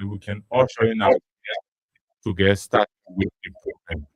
we can usher in our guests to get started with the program.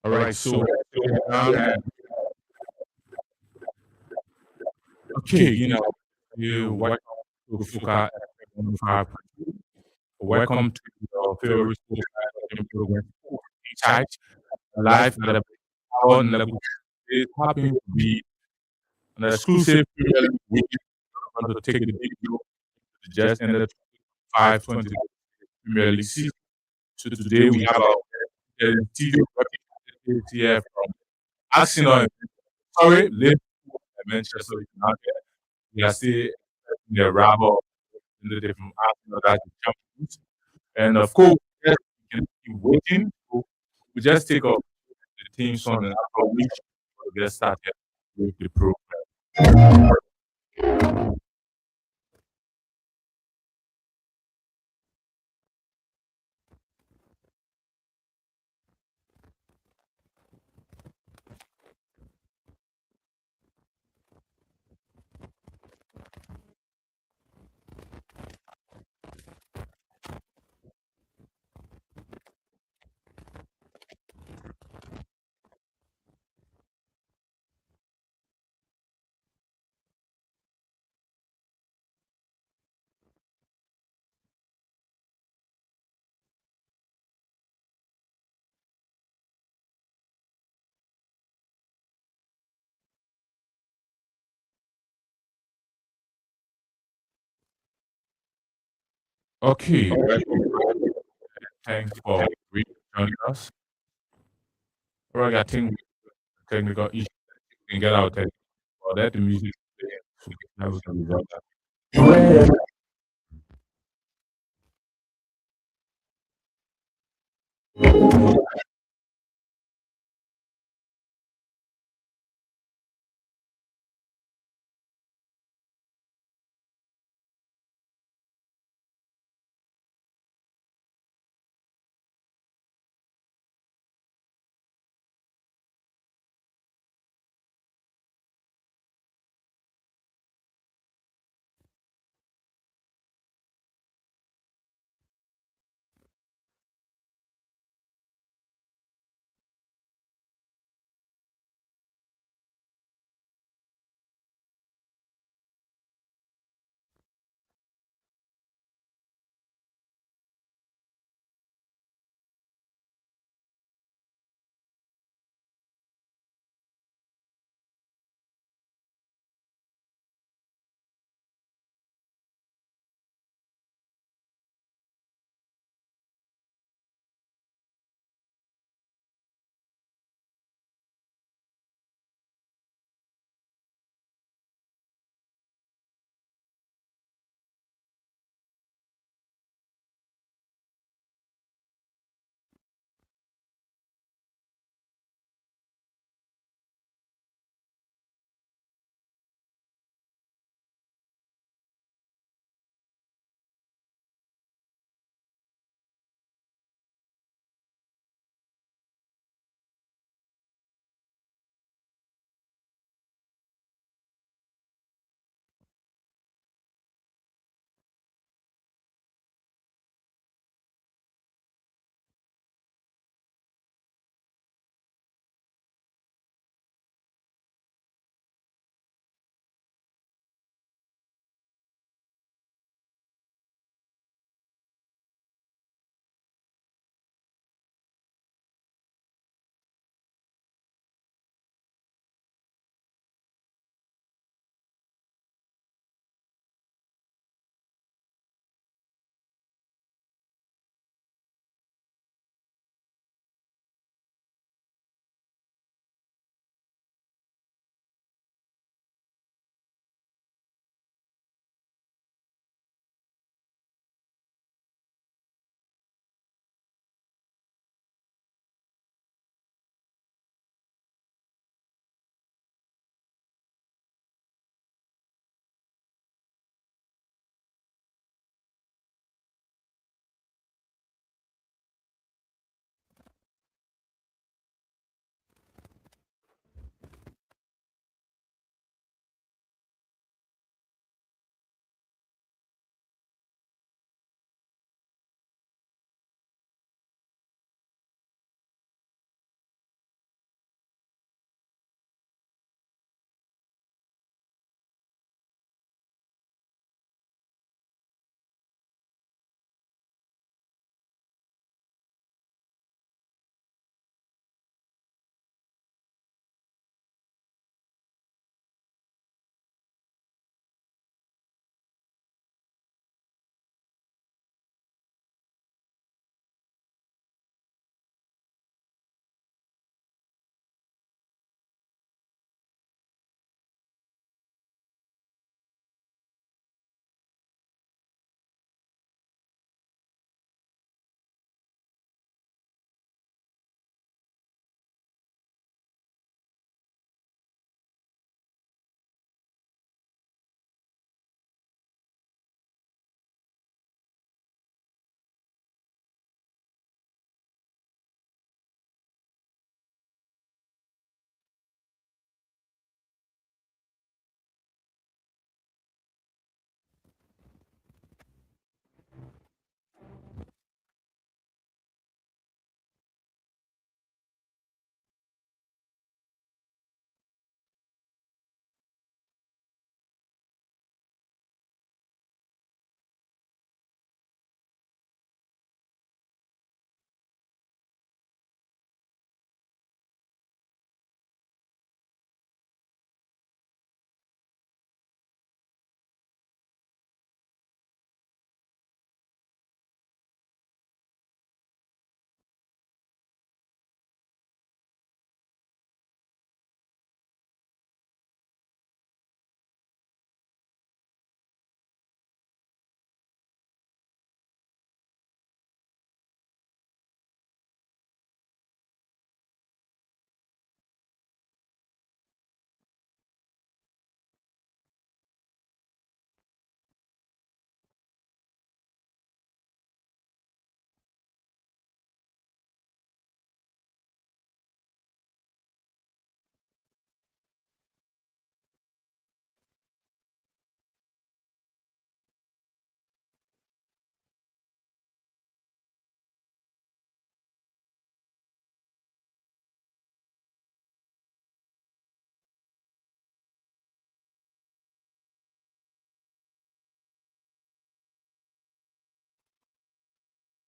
All right, so okay, you welcome to Fuka FM 105. Welcome to your favorite podcast program, Insights, live at a on level. It happens to be an exclusive Premier League week. I'm going to take the big look to just ended 520 Premier League season. So today we have our studio representative here from Arsenal. Sorry, Liverpool and Manchester United. We are still in the rabble in the different Arsenal that the champions. And of course, yes, we can keep waiting. So we just take off the team song and after which we'll get started with the program. Okay, thanks for joining us. All right, I think technical issue can get out there. For that, the music is there, so we can resolve that.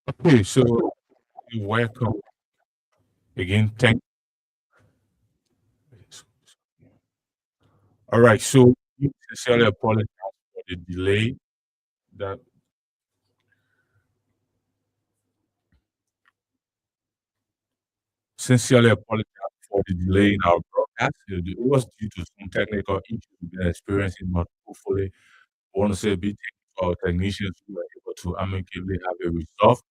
Okay, so you're welcome again. Thank All right, so we sincerely apologize for the delay that sincerely apologize for the delay in our broadcast. It was due to some technical issues we've been experiencing, but hopefully, I want to say a big thank you to our technicians who were able to amicably have a resolve.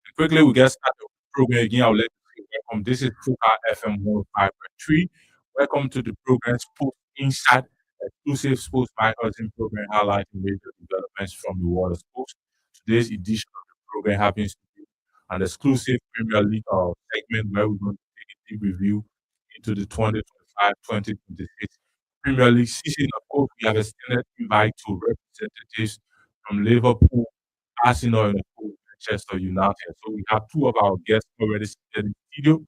And quickly, we get started with the program again. I would like to say welcome. This is Fuka FM 105.3. Welcome to the program Sports Insight, exclusive sports magazine program highlighting major developments from the world of sports. Today's edition of the program happens to be an exclusive Premier League segment where we're going to take a deep review into the 2025-2026 Premier League season. Of course, we have extended invite to representatives from Liverpool, Arsenal, and of course, Manchester United. So we have two of our guests already seated in the studio.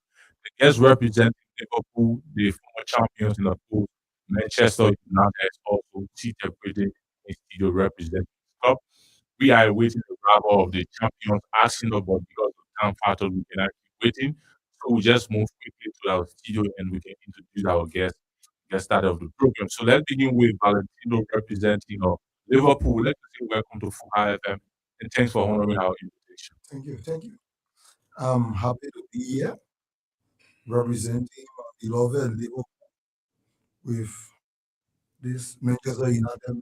The guests representing Liverpool, the former champions, and of course, Manchester United is also seated within the studio representing the club. We are awaiting the arrival of the champions Arsenal, but because of time factor, we can actually waiting. So we just move quickly to our studio and we can introduce our guests, get started of the program. So let's begin with Valentino representing Liverpool. Let's say welcome to Fuha FM and thanks for honoring our invitation. Thank you. Thank you. I'm happy to be here representing my beloved Liverpool with this Manchester United.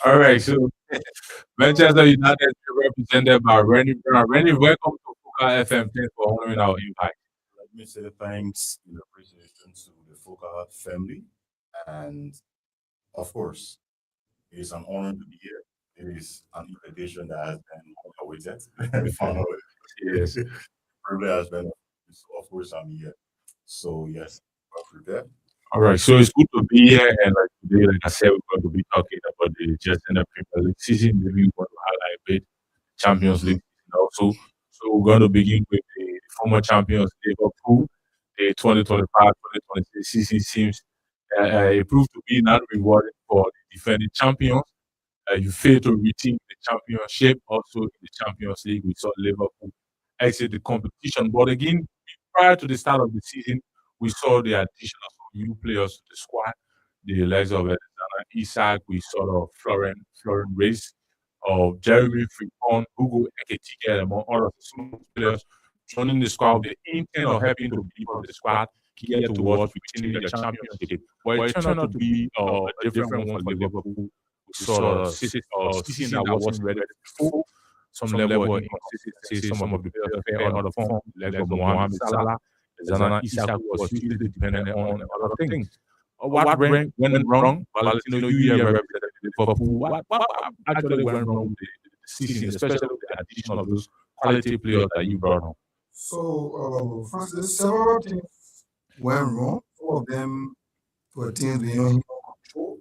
All right, so Manchester United is represented by Rennie Brown. Rennie, welcome to Fuha FM. Thanks for honoring our invite. Let me say thanks and appreciation to the Foka family. And of course, it is an honor to be here. It is an invitation that has been awaited. Finally, Yes. privilege has been, so of course, I'm here. So, yes, we're prepared. All right, so it's good to be here, and like today, like I said, we're going to be talking about the just in the Premier League season. Maybe we want to highlight a bit Champions League season also. So we're going to begin with the former champions Liverpool. The 2025-2026 season seems it proved to be not rewarding for the defending champions. You failed to retain the championship. Also in the Champions League, we saw Liverpool exit the competition. But again, prior to the start of the season, we saw the addition of some new players to the squad. The likes of Alexander Isak, we saw Florent Reis, of Jeremy Frimpong, Hugo Ekitike, among other small players joining the squad with the intent of helping to build the squad geared towards retaining the championship. But it turned out to be a different one for Liverpool. We saw a season that wasn't ready before. Some level of inconsistency, some of the players fell out of form, like Mohamed Salah, Zana Isak was hugely dependent on a lot of things. What went wrong? Valentino, you here represented Liverpool. What actually went wrong with the season, especially with the addition of those quality players that you brought on? So, first, there's several things went wrong. Some of them were things beyond human control,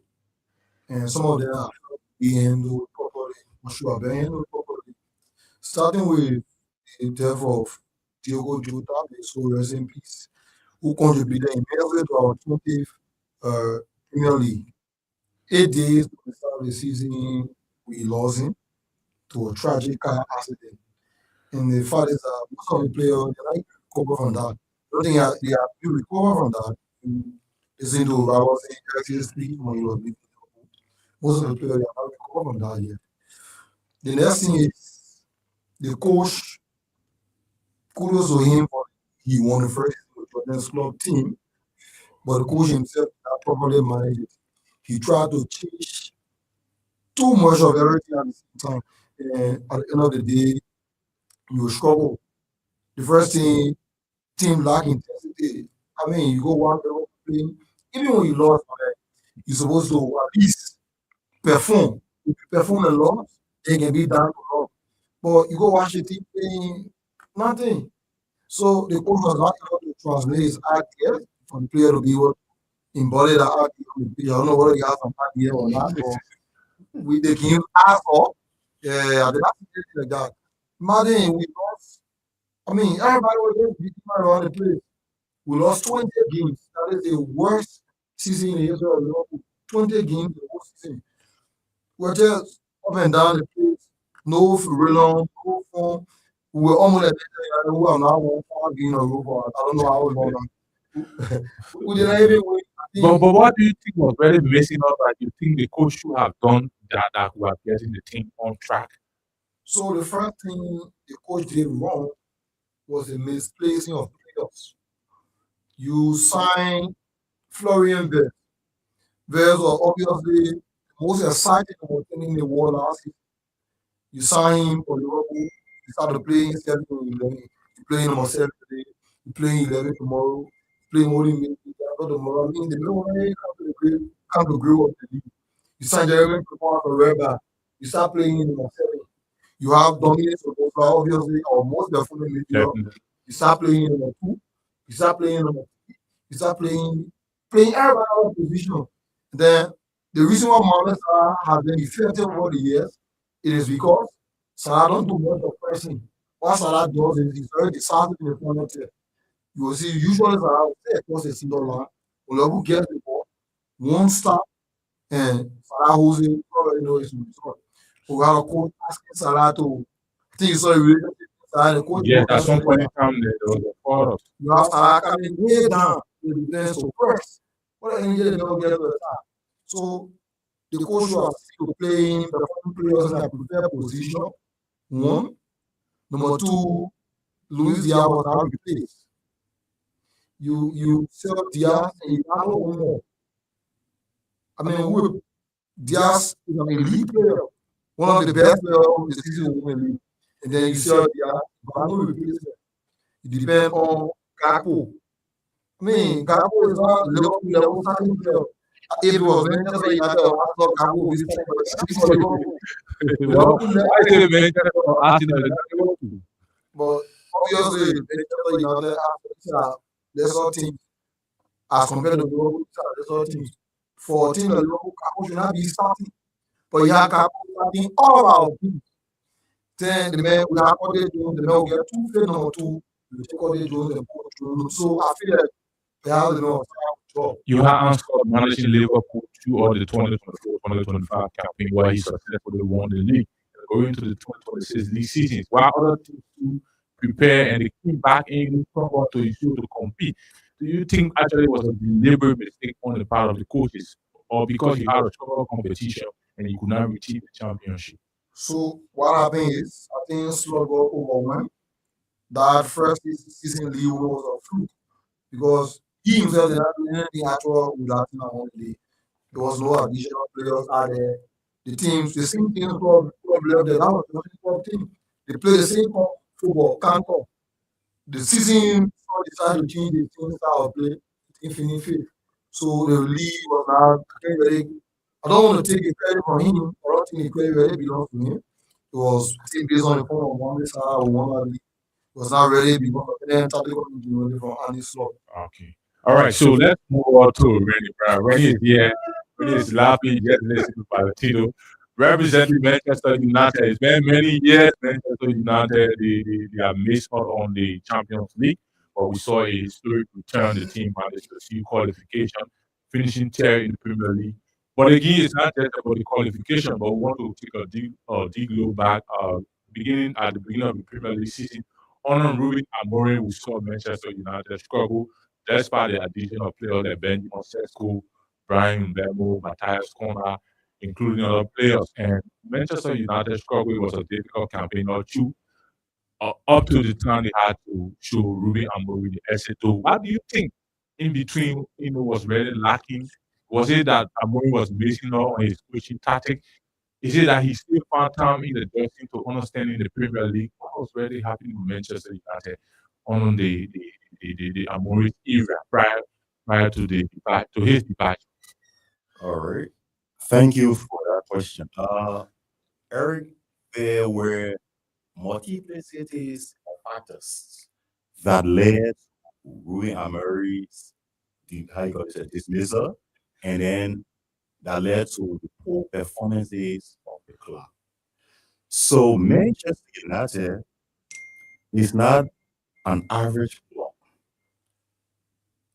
and some of them are being handled properly, or should have been handled properly. Starting with the death of Diogo Jota, may so rest in peace, who contributed immensely to our 20th Premier League. 8 days to the start of the season, we lost him to a tragic car accident. And the fact is that most of the players they like to recover from that. I don't think they have to recover from that. You listen to Robert saying speaking when he was leaving Liverpool. Most of the players they have not recovered from that yet. The next thing is the coach, kudos to him for he won the first with Jordan's club team, but the coach himself did not properly manage it. He tried to change too much of everything at the same time. And at the end of the day, you will struggle. The first thing, team lack intensity. I mean, you go one level playing, even when you lost, man, you're supposed to at least perform. If you perform a lot, they can be down to low. But you go watch the team playing nothing. So the coach was not able to translate his ideas for the player to be able to embody that idea on the pitch. I don't know whether he has an idea or not, but we they can use ass up. Yeah, they have to do it like that. Imagine we lost. I mean, everybody was just beating around the place. We lost 20 games. That is the worst season in the history of Liverpool. 20 games the whole season. We're just up and down the place. no Ferrellon, no phone. We were almost at the who are now 1 5 in a row. I don't know how long. We didn't even win. I But think what do you think was really messing up that you think the coach should have done that would have getting the team on track? so. The first thing the coach did wrong was the misplacing of players. You sign Florian Wirtz. Wirtz was obviously the most exciting thing in the world last season. You sign him for Liverpool. You start playing 7 to 11. You play number 7 today. You play 11 tomorrow. You play only midfield after tomorrow. I mean, the middle way come to grow of the league. You sign Jeremy Pepper for Reba. You start playing in number 7. You have Dominic Soboslai, obviously, our most performing midfielder. Definitely. You start playing in number 2. You start playing in number 3. You start playing everybody out of position. Then the reason why Mohamed Salah has been effective over the years, it is because Salah don't do much of pressing. What Salah does is he's very decisive in the corner third. You will see usually Salah will stay across the single line. Whoever gets the ball, one stop, and Salah holds it. You already know it's the result. We got a coach asking Salah to, I think you saw the relationship with Salah and the coach Yes, broke at down some point something. in time there was a photo. You have Salah coming way down to the defense to press. What an injury never get to the top. So the coach should have still playing the players in a prepared position. One. Number two, Luis Diaz was not replaced. You sell Diaz and you have no one more. I mean, Diaz is an elite player, one of the best players of the season in the league. And then you sell Diaz, but no replacement. You depend on Gakpo. I mean, Gakpo is not level starting player. If it was Manchester United or Arsenal, Gakpo would be starting for Liverpool. Well, Liverpool I say the Manchester or Arsenal is not able to. But obviously, Manchester United are lesser teams as compared to Liverpool, lesser teams. For a team like Liverpool, Kapo should not be starting. But you have Kapo starting all of our teams. Then the man we have Cody Jones, the man will get 2 number 2, you take Cody Jones and put Jones. So I feel like they have the job. You have Anscott managing Liverpool through all the 2024-2025 campaign where he successfully won the league. Going to the 2026 league seasons, while other teams to prepare and they came back in somewhat to issue to compete. Do you think actually it was a deliberate mistake on the part of the coaches, or because you had a stronger competition and you could not retrieve the championship? So what happened is, I think Slot got overwhelmed. That first season league was a fluke because he himself did not do anything actual with Latin on the league. There was no additional players out there. The teams, the same team club left there. That was the club team. They play the same football, can't come. The season decided to change the team style of play, infinite faith. So the league was now very. I don't want to take the credit from him. I don't think the credit really belongs to him. It was, I think, based on the form of one side or one league. It was not really because of them tactical engineering from Andy Slot. Okay. All right. So let's move on to Rennie Brown. Rennie is here. Rennie is laughing, just listening to Valentino. Representing Manchester United. It's been many years Manchester United they have missed out on the Champions League, but we saw a historic return. The team managed to see qualification, finishing third in the Premier League. But again, it's not just about the qualification, but we want to take dig look back. Beginning at the beginning of the Premier League season, under Ruben Amorim, we saw Manchester United struggle despite the addition of players like Benjamin Sesko, Brian Mbemo, Matthias Cunha, including other players. And Manchester United struggle was a difficult campaign or two. Up to the time they had to show Ruben Amorim the Eseto. What do you think in between, was really lacking? Was it that Amorim was missing out on his coaching tactic? Is it that he still found time in the dressing to understanding the Premier League? What was really happening with Manchester United on the Amorim era prior to his departure? All right. Thank you for that question. Eric, there were multiplicities of factors that led to Rui Amori's dismissal, and then that led to the poor performances of the club. So Manchester United is not an average club.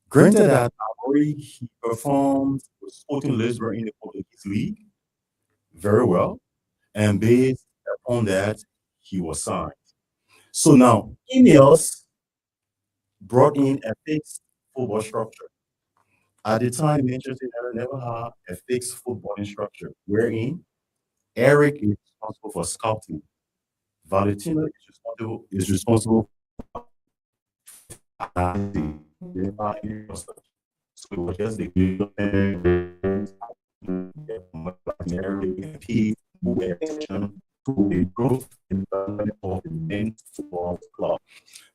Granted that Amori he performed with Sporting Lisbon in the Portuguese league very well, and based On that, he was signed. So now, Ineos brought in a fixed football structure. At the time, Manchester United never had a fixed footballing structure, wherein Eric is responsible for scouting, Valentino is responsible for analyzing. So it was just the to the growth and development of the men's football club.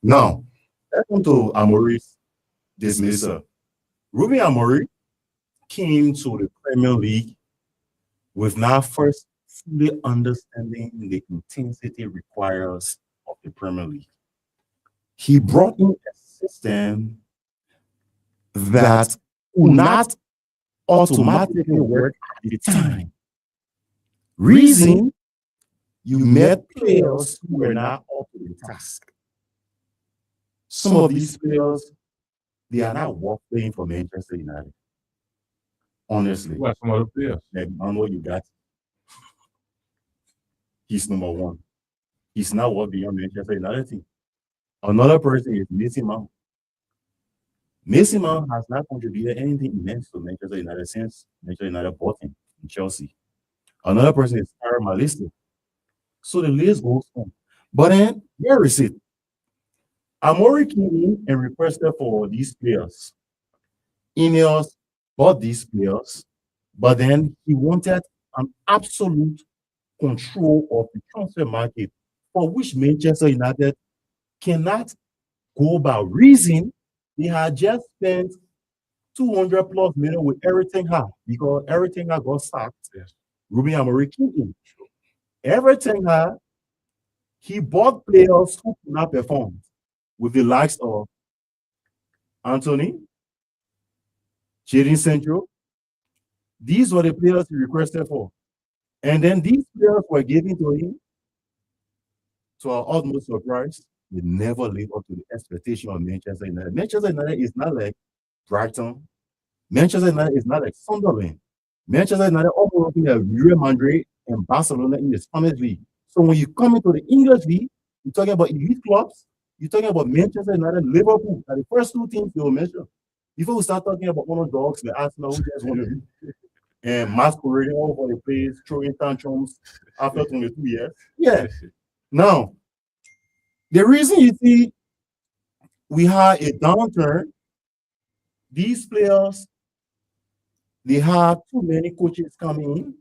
Now, let's come to Amorim's dismissal. Ruben Amorim came to the Premier League with now first fully understanding the intensity requires of the Premier League. He brought in a system that would not automatically work at the time. Reason, you met players who were not up to the task. Some of these players, they are not worth playing for Manchester United. Honestly. Who are some other players? Like, I know you got. He's number one. He's not worth beyond Manchester United team. Another person is Mason Mount. Mason Mount has not contributed anything immense to Manchester United since Manchester United bought him in Chelsea. Another person is Aaron Malister. So the list goes on. But then, where is it? Amorim came in and requested for these players. Ineos bought these players, but then he wanted an absolute control of the transfer market, for which Manchester United cannot go by. Reason, they had just spent 200 plus million with everything hard because everything had got sacked. Yes. Ruben Amorim came in. Everything hard, he bought players who could not perform with the likes of Anthony, Jadon Sancho. These were the players he requested for. And then these players were given to him. To our utmost surprise, they never lived up to the expectation of Manchester United. Manchester United is not like Brighton. Manchester United is not like Sunderland. Manchester United almost looking at Real Madrid and Barcelona in the Spanish league. So when you come into the English league, you're talking about elite clubs. You're talking about Manchester United, Liverpool. Are the first two teams they will mention. Before we start talking about underdogs, the Arsenal, who just want to be, and masquerading all over the place, throwing tantrums after 22 years. Yeah. Now, the reason you see we had a downturn, these players, they have too many coaches coming in,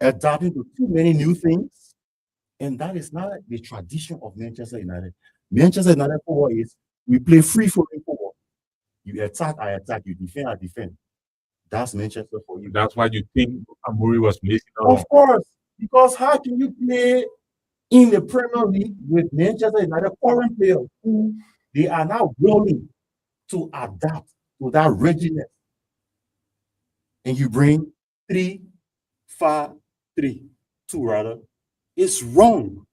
adapting to too many new things, and that is not the tradition of Manchester United. Manchester United football is we play free-flowing football. You attack, I attack. You defend, I defend. That's Manchester for you. That's why you think Amorim was missing Of out. course, because how can you play in the Premier League with Manchester United foreign players who they are now willing to adapt to that readiness, and you bring 3-5-3-2 rather? It's wrong.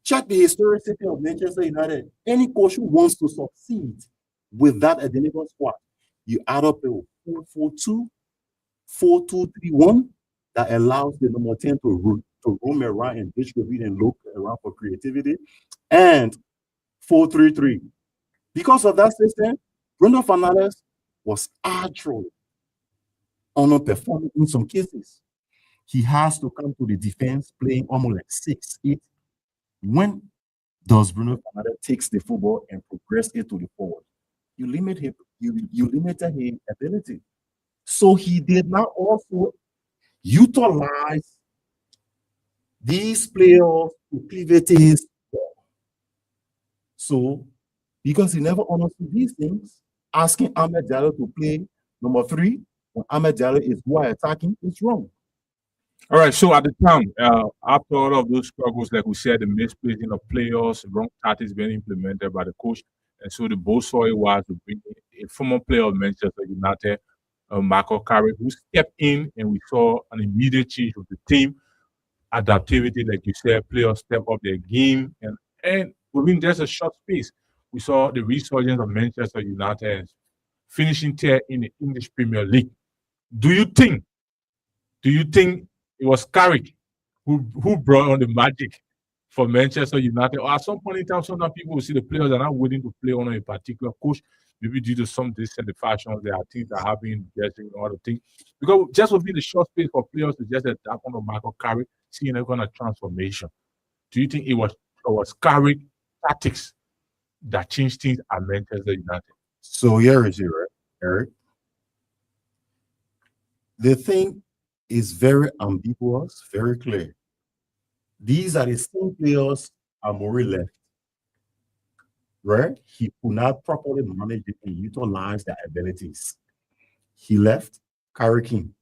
Check the historicity of Manchester United. Any coach who wants to succeed with that identical squad, you add up a 4-4-2, 4-2-3-1 that allows the number 10 to roam around and distribute and look around for creativity, and 4-3-3. Because of that system, Bruno Fernandes was actually underperforming in some cases. He has to come to the defense playing almost like 6-8. When does Bruno Fernandes takes the football and progress it to the forward? You limit him, you limited his ability. So he did not also utilize these players to pivot his ball. So, because he never understood these things, asking Ahmed Diallo to play number 3 when Ahmed Diallo is who are attacking is wrong. All right, so at the time, after all of those struggles, like we said, the misplacing of players, wrong tactics being implemented by the coach, and so the bold story was to bring in a former player of Manchester United, Michael Carrick, who stepped in, and we saw an immediate change of the team, adaptivity, like you said, players step up their game, and within just a short space, we saw the resurgence of Manchester United finishing tier in the English Premier League. Do you think it was Carrick who brought on the magic for Manchester United. Or at some point in time, sometimes people will see the players are not willing to play under a particular coach, maybe due to some dissatisfaction. There are things that happen in dressing and other things. Because just within the short space for players to just adapt on Michael Carrick, seeing a kind of transformation. Do you think it was Carrick tactics that changed things at Manchester United? So here is it, right, Eric. The thing is very ambiguous, very clear. These are the same players Amori left, right? He could not properly manage it and utilize their abilities. He left, Carrick came.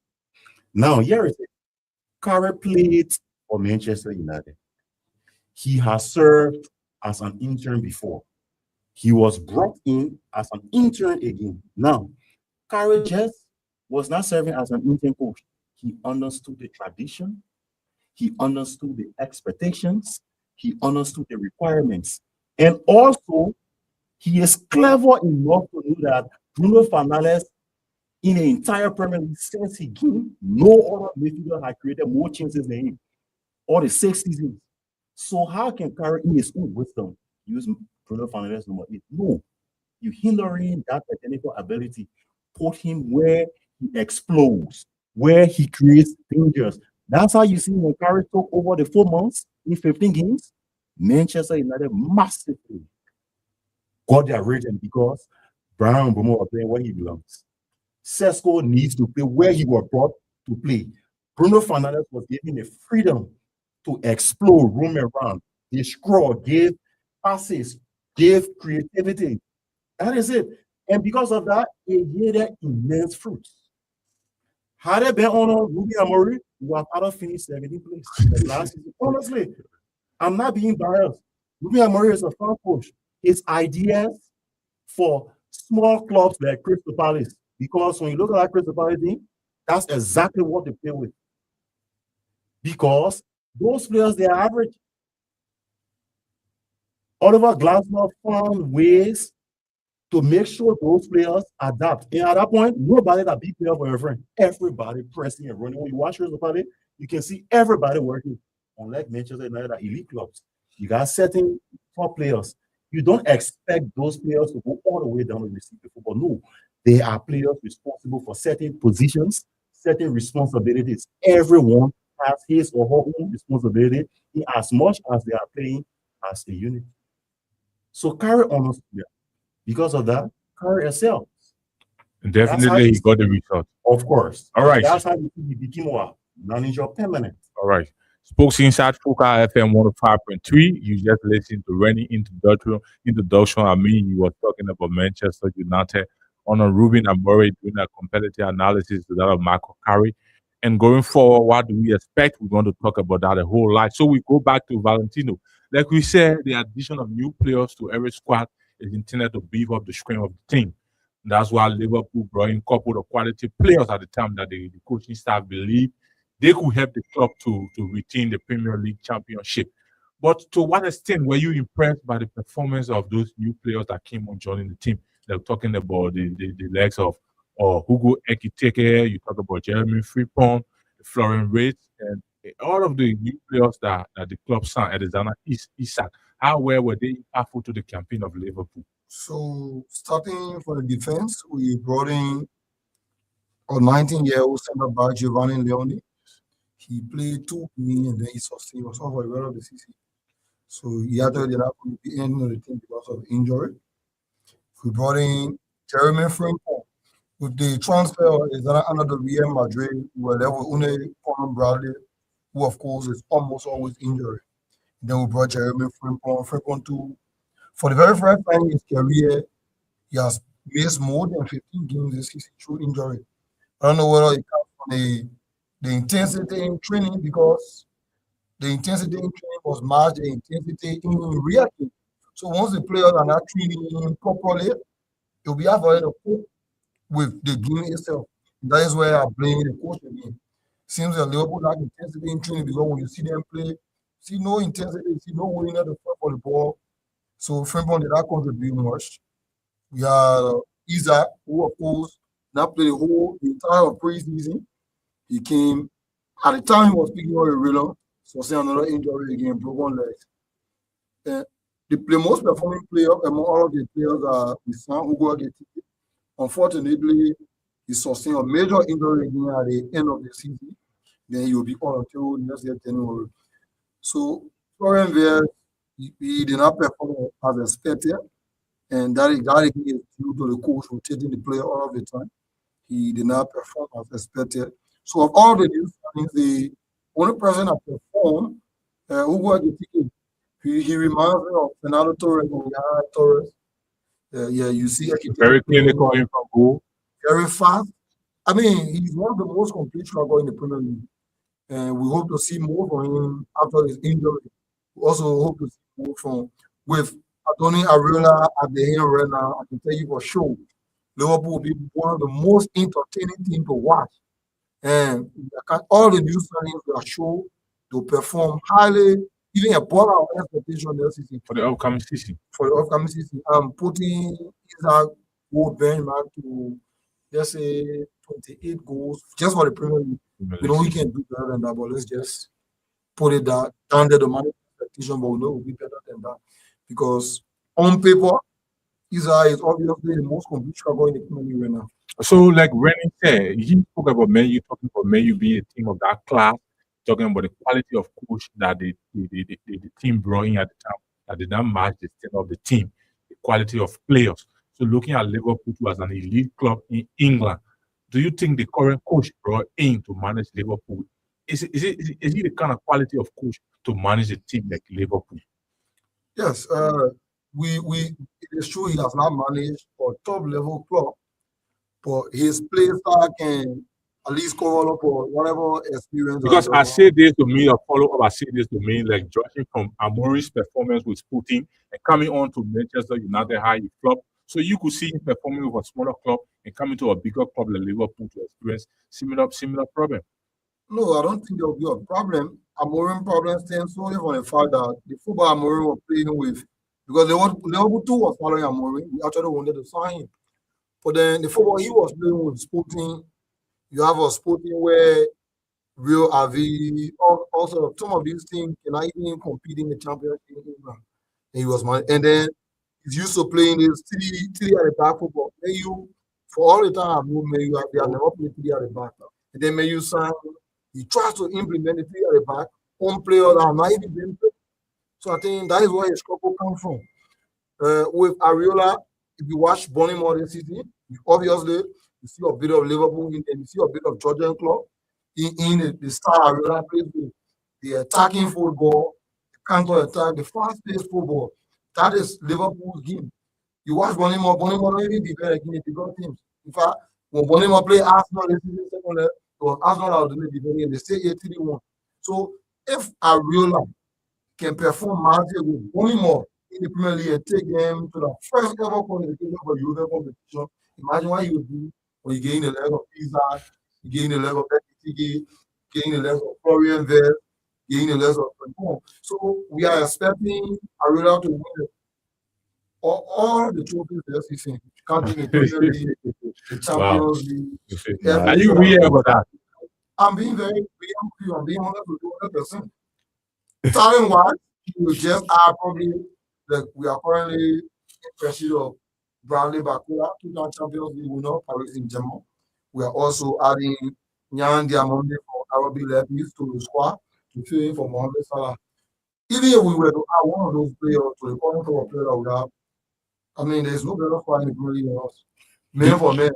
Now, here is it. Carrick played for Manchester United. He has served as an intern before. He was brought in as an intern again. Now, Carrick just was not serving as an intern coach. He understood the tradition. He understood the expectations. He understood the requirements. And also, he is clever enough to know that Bruno Fernandes, in the entire Premier League since he came, no other midfielder had created more chances than him. All the 6 seasons. So how can Carrick, in his own wisdom, use Bruno Fernandes number 8? No. You hinder him that technical ability. Put him where he explodes, where he creates dangers. That's how you see when Carrick took over the 4 months in 15 games, Manchester United massively got their rating because Brian Mbeumo was playing where he belongs. Sesko needs to play where he was brought to play. Bruno Fernandes was given the freedom to explode, roam around, destroy, give passes, give creativity. That is it. And because of that, it yielded immense fruits. Had it been on Ruben Amorim, we would have had to finish 17th place last season. Honestly, I'm not being biased. Ruben Amorim is a fun coach. His ideas for small clubs like Crystal Palace, because when you look at that Crystal Palace team, that's exactly what they play with. Because those players, they're average. Oliver Glasner found ways to make sure those players adapt. And at that point, nobody that big player for your friend. Everybody pressing and running. When you watch Crystal Palace, you can see everybody working. Unlike Manchester United, elite clubs, you got certain top players. You don't expect those players to go all the way down to receive the football. No, they are players responsible for certain positions, certain responsibilities. Everyone has his or her own responsibility in as much as they are playing as a unit. So Carrick honors player. Because of that, Carrick excels. And definitely he got the result. Of course. All right. That's how he became a manager permanent. All right. Spokes Inside Fuka FM 105.3. You just listened to Rennie introduction. I mean, you were talking about Manchester United on a Ruben Amorim doing a competitive analysis to that of Michael Carrick. And going forward, what do we expect? We're going to talk about that a whole lot. So we go back to Valentino. Like we said, the addition of new players to every squad is intended to beef up the strength of the team. That's why Liverpool brought in a couple of quality players at the time that the coaching staff believed they could help the club to retain the Premier League championship. But to what extent were you impressed by the performance of those new players that came on joining the team? They're talking about the legs of Hugo Ekitike, you talk about Jeremy Frimpong, Florian Wirtz, and all of the new players that the club signed, Alexander Isak. How well were they impactful to the campaign of Liverpool? So, starting for the defense, we brought in a 19-year-old center back, Giovanni Leone. He played 2 games and then he sustained. He was off for the rest of the season. So, he had to be ending of the team because of injury. We brought in Jeremy Frimpong. With the transfer under the Real Madrid, we were there with Une Conor Bradley, who, of course, is almost always injured. Then we brought Jeremy Frimpong. Frimpong too. For the very first time in his career, he has missed more than 15 games this season through injury. I don't know whether it comes from the intensity in training, because the intensity in training was matched the intensity in real game. So once the players are not training properly, it will be hard for them to cope with the game itself. That is where I blame the coach again. Seems that Liverpool lack intensity in training, because when you see them play, see no intensity, see no willingness to fight for the ball. So Frimpong did not contribute much. We had Isak, who of course not played the entire preseason. He came at the time he was speaking on the Rilla. sustain another injury again, broken legs. The most performing player among all of the players are Hugo Ekitike. Unfortunately, he sustained a major injury again at the end of the season. Then he will be on until next year, January. So, Florian Wirtz, he did not perform as expected, and that is due to the coach rotating the player all of the time. He did not perform as expected. So, of all the new signings, the only person that performed, Hugo Ekitike, he reminds me of Fernando Torres and Yaya Torres. Yeah, you see Ekitike Very clinical in from goal. very fast. I mean, he's one of the most complete strikers in the Premier League. And we hope to see more from him after his injury. We also hope to see more from with Anthony Ariola at the end right now. I can tell you for sure, Liverpool will be one of the most entertaining teams to watch. And all the new signings are sure to perform highly, even above our expectation this season. For the upcoming season. For the upcoming season, I'm putting Isaac Wood benchmark to just say 28 goals just for the Premier League. We know we can do better than that, but let's just put it down there the money expectation, but we know we'll be better than that. Because on paper, Isaac is obviously the most complete striker in the Premier League right now. So, like Rennie said, he spoke about Man U, talking about Man U being a team of that class, talking about the quality of coach that the team brought in at the time, that did not match the state of the team, the quality of players. So, looking at Liverpool as an elite club in England, do you think the current coach brought in to manage Liverpool is he the kind of quality of coach to manage a team like Liverpool? Yes, it is true he has not managed a top level club, but his play style can at least cover up for whatever experience. Because I say this to me, a follow up, I say this to me, like judging from Amorim's performance with Sporting and coming on to Manchester United, how he flopped. So you could see him performing with a smaller club and coming to a bigger club like Liverpool to experience similar problem. No, I don't think there will be a problem. Amorim problem stems solely from the fact that the football Amorim was playing with, because Liverpool too was following Amorim. We actually wanted to sign him. But then the football he was playing with Sporting, you have a Sporting where Real Avi, also some of these teams cannot even compete in the championship in England. And he was and then he's used to playing this three at the back football. You for all the time I've known they have never played three at the back. And then you sign, he tries to implement the three at the back on players that are not even being played. So I think that is where his struggle comes from. With Ariola, if you watch Bournemouth this season, obviously you see a bit of Liverpool and you see a bit of Georgian club in the style Ariola plays with the attacking football, the counter attack, the fast-paced football. That is Liverpool's game. You watch Bournemouth don't even defend against the bigger teams. In fact, when Bournemouth play Arsenal this season, second leg, it was Arsenal that was doing the defending and they stay 3-1. So if Ariola can perform magic with Bournemouth in the Premier League and take them to the first ever qualification for European competition, imagine what you would do when you gain the leg of Isaac, you gain the leg of Ekitike, gain the leg of Florian Wirtz, gain the leg of Fernando. So we are expecting Ariola to win all the trophies this season, counting the Premier League, the Champions League. Are you real about that? I'm being very real. I'm being honest with 200%. Talent wise, you just are probably like we are currently in pursuit of Bradley Bakula, 2-time Champions League winner, Paris Saint-Germain. We are also adding Nyan Diamonde for RB Leipzig to the squad to fill in for Mohamed Salah. Even if we were to add one of those players to the current of player that we have, I mean, there's no better squad in the Premier League than us. Man for man,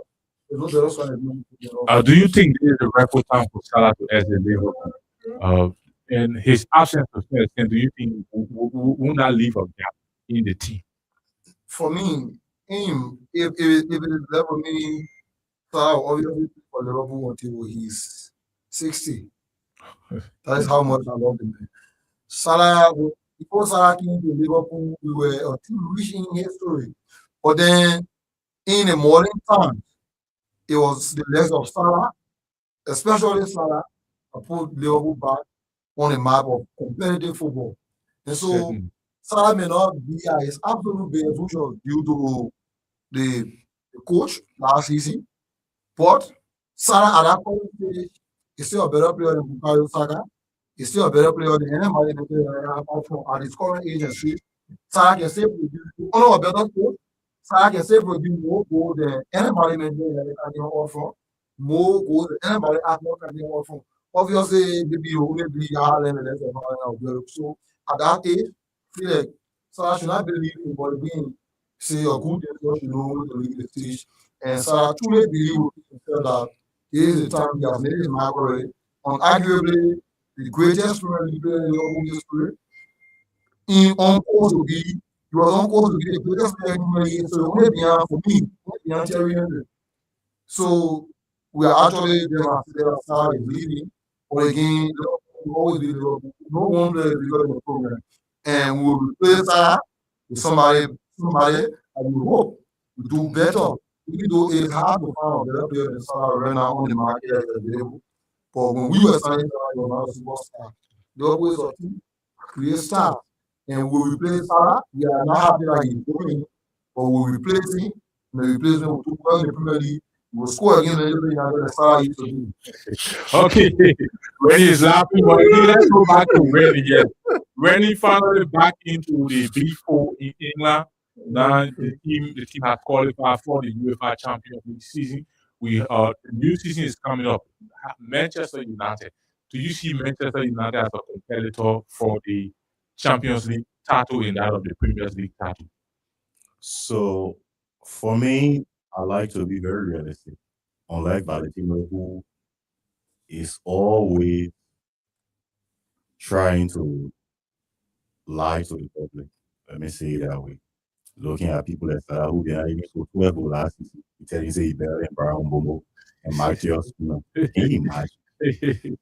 there's no better squad in the Premier League than us. Do you think this is the rightful time for Salah to exit Liverpool? And his absence of do you think will not leave a gap in the team? For me, him, if it is level me, Salah obviously for Liverpool until he's 60. That is how much I love him. Salah, before Salah came to Liverpool, we were a team rich in history. But then in the modern times, it was the legs of Salah, especially Salah, that put Liverpool back on the map of competitive football. And so Salah may not be at his absolute best, which was due to the coach last season. But Salah at that point stage is still a better player than Bukayo Saka. He's still a better player than anybody at his current age and stage. Salah can still produce, a better coach. Salah can still produce more goals than anybody can offer. More goals than anybody can offer. Obviously, maybe you only be Haaland and that's about. So at that age, I feel like Salah should not believe in but being say a good player should know to leave the stage. And Salah truly believe with himself that it is the time he has made his mark already. Arguably, the greatest Premier League player in Liverpool history. In on course to be, he was on course to be the greatest player in Premier League. So only beyond for me, only beyond Thierry Henry. So we are actually there Salah is leading, but again, Liverpool will always be Liverpool. No one player is bigger than the program, and we will replace Salah with somebody, and we hope we do better. Even though it's hard to find a better player than Salah right now on the market as available. But when we were signing Salah, he was not a superstar. Liverpool is a team create stars, and we replace Salah. We are not happy that he's doing, but we replace him. And the replacement will do well in the Premier League. We will score again a little bit than Salah used to do. Okay, Rennie is laughing, but let's go back to Rennie again. Rennie finally back into the B4 in England. Now the team has qualified for the UEFA Champions League season. The new season is coming up. Manchester United. Do you see Manchester United as a competitor for the Champions League title in that of the Premier League title? So for me, I like to be very realistic. Unlike Valentino, who is always trying to lie to the public. Let me say it that way. Looking at people that Salah who they are even so 12 last season, he tell you say he better than Brian Bomo and Matthias. Can you imagine?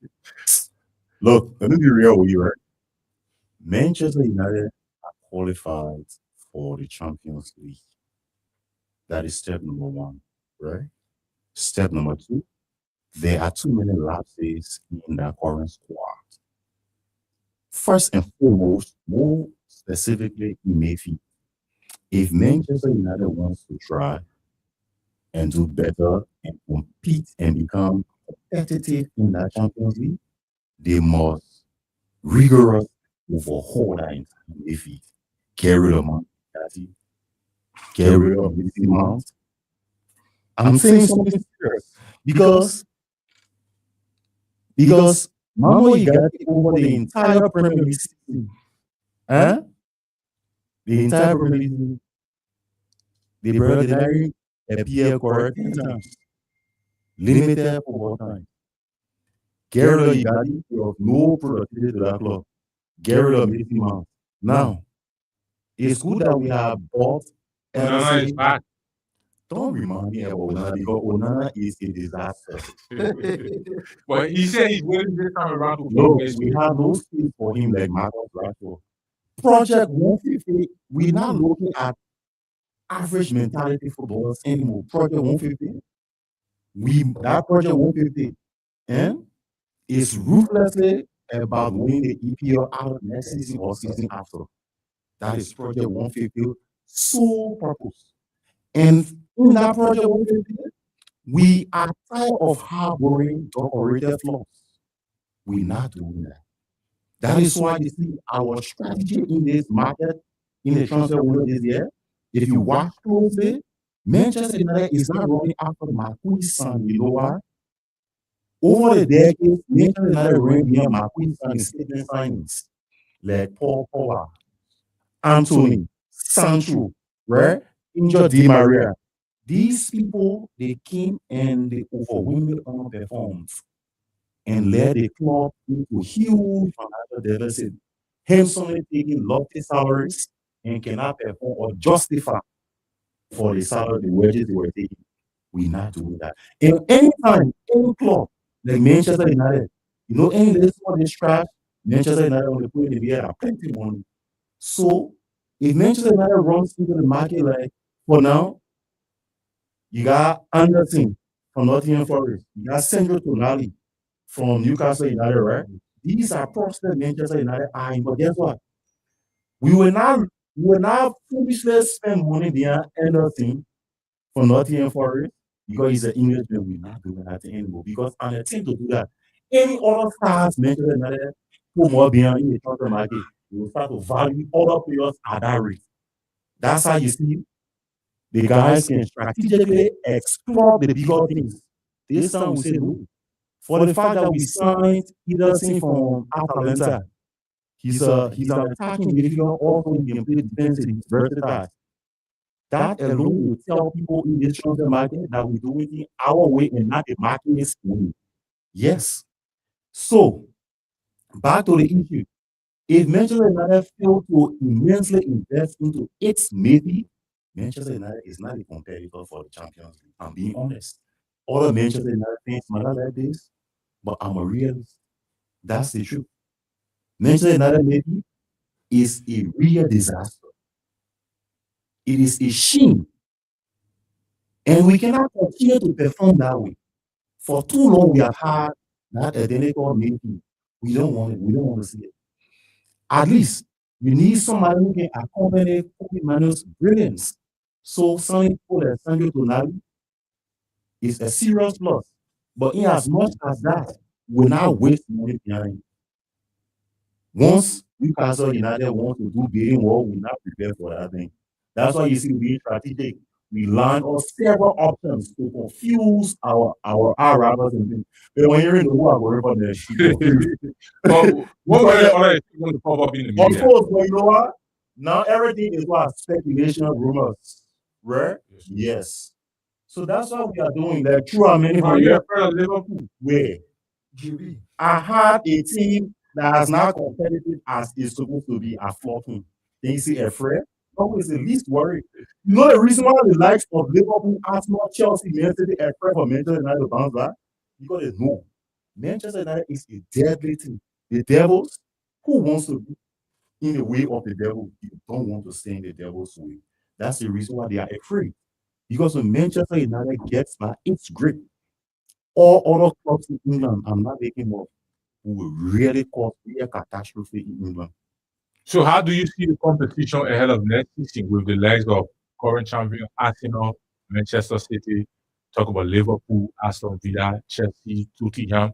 Look, let me be real with you, right? Manchester United are qualified for the Champions League. That is step number one, right? Step number two, there are too many lapses in the current squad. First and foremost, more specifically in Mayfield. If Manchester United wants to try and do better and compete and become competitive in that Champions League, they must rigorously overhaul that entire midfield. Get rid of Montati, get rid of Missy Mount. I'm saying something serious because Mamo you got to take over the entire Premier League season. Huh? The entire Premier League season. The brother did appear correct 10 times. Limited for one time. Get rid of Igadi, you have no productivity to that club. Get rid of Missy Mount. Now, it's good that we have bought Onana is back. Don't remind me about Onana because Onana is a disaster. But he said he's willing this time around to No, play with we have no space for him like Marcus Rashford. Project 150, we're not looking at average mentality footballers anymore. Project 150, that Project 150 is ruthlessly about winning the EPL out next season or season after. That is Project 150 sole purpose. And in that Project 150, we are tired of harboring decorated flaws. We're not doing that. That is why you see our strategy in this market, in the transfer window this year. If you watch closely, Manchester United is not running after Marquis son. You know why? Over the decades, Manchester United ran behind Marquis son in statement signings like Paul Pogba, Anthony, Sancho, right? Injured Di Maria. These people, they came and they overwhelmingly underperformed and led the club into huge financial deficit. Handsomely taking lofty salaries and cannot perform or justify for the salary, the wages they were taking. We're not doing that. And anytime, any club like Manchester United, any list of this trash, Manchester United on the point they have plenty of money. So if Manchester United runs into the market like for now, you got Anderson from Nottingham Forest, you got Sandro Tonali from Newcastle United, right? These are prospects Manchester United eyeing, but guess what? We will not foolishly spend money behind Anderson from Nottingham Forest because he's an Englishman. We're not doing that anymore because on a team to do that, any other stars Manchester United put more behind in the transfer market, you will start to value other players at that rate. That's how you see the guys can strategically explore the bigger things. This time we say no. For the fact that we signed Ederson from Atalanta, he's an attacking midfielder, also he can play defensive, he's versatile. That alone will tell people in this transfer market that we're doing it our way and not the market's way. Yes. So back to the issue. If Manchester United fail to immensely invest into its Navy, Manchester United is not a competitor for the Champions League. I'm being honest. Other Manchester United fans might not like this, but I'm a realist. That's the truth. Manchester United Navy is a real disaster. It is a shame. And we cannot continue to perform that way. For too long, we have had that identical Navy. We don't want it. We don't want to see it. At least we need somebody who can accompany Kobe Manu's brilliance. So signing Alessandro Tonali is a serious loss. But in as much as that, we're not wasting money behind. Once Newcastle United want to do bidding war, we're not prepared for that thing. That's why you see being strategic. We line up several options to confuse our rivals and things. But when you're in the war, we're about the What were the other things going to pop up in the Of media? course, but you know what? Now everything is what speculation, rumors, right? Yes. So that's what we are doing. Like through our many Are you afraid of Liverpool? where GB. I had a team that is not competitive as it's supposed to be at flocking. Then you see a friend, always the least worried. You know the reason why the likes of Liverpool, Arsenal, Chelsea, Man City, are afraid for Manchester United to bounce back? Because they know Manchester United is a deadly team. The Devils, who wants to be in the way of the devil? You don't want to stay in the devil's way. That's the reason why they are afraid. Because when Manchester United gets back its grip, all other clubs in England, I'm not making up, will really cause real catastrophe in England. So how do you see the competition ahead of next season with the legs of current champion Arsenal, Manchester City, talk about Liverpool, Aston Villa, Chelsea, Tottenham,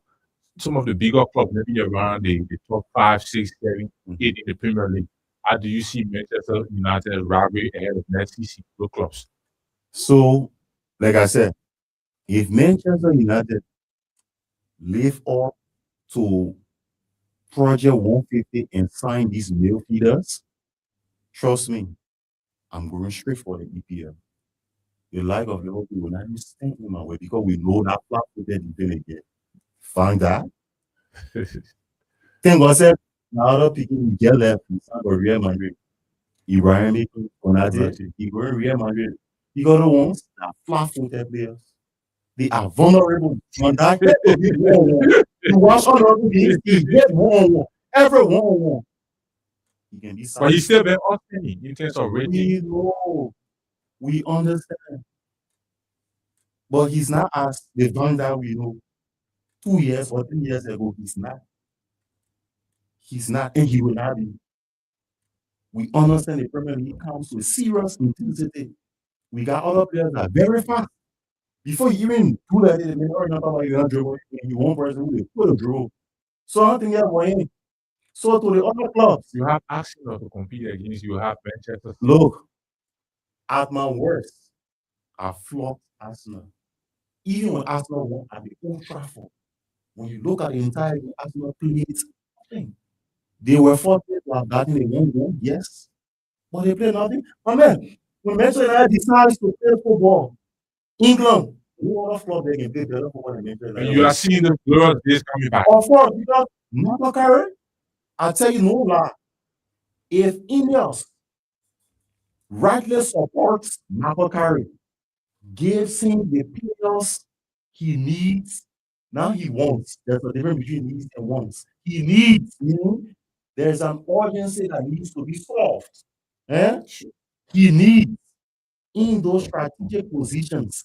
some of the bigger clubs, maybe around the top 5, 6, 7, 8 in the Premier League. How do you see Manchester United rivalry ahead of next season with clubs? So, like I said, if Manchester United live up to Project 150 and sign these midfielders, trust me, I'm going straight for the EPL. The like of Liverpool will not even stand in my way because we know that flat footed defense again. Find that. Thank God said now other people will get left in Real Madrid. Ibrahim Konate, he go in Real Madrid. You got the ones that flat footed players. They are vulnerable. When that hit to be 1-1, you watch other games, he hit 1-1. Every 1-1. He can be But he's still been outstanding in terms of rating. We know. We understand. But he's not as the one that we know 2 years or 3 years ago. He's not. He's not, and he will not be. We understand the Premier League comes with serious intensity. We got other players that are very fast. Before you even do that, they may not know about your dribble. You one person who will put a dribble. So I don't think that way. So to the other clubs, You have Arsenal to compete against. You have Manchester City. look, at my worst, I flopped Arsenal. Even when Arsenal won at the Old Trafford, when you look at the entire game, Arsenal played nothing. They were fortunate to have gotten a 1-1, yes, but they played nothing. My man, when Manchester United decides to play football, England, no other club they can play better football than Manchester And United. you are seeing the glorious days coming back. Of course, because Mabakare, I tell you no lie, if Ineos rightly supports Mabakare, gives him the players he needs, now he wants. There's a difference between needs and wants. He needs, there's an urgency that needs to be solved. He needs in those strategic positions,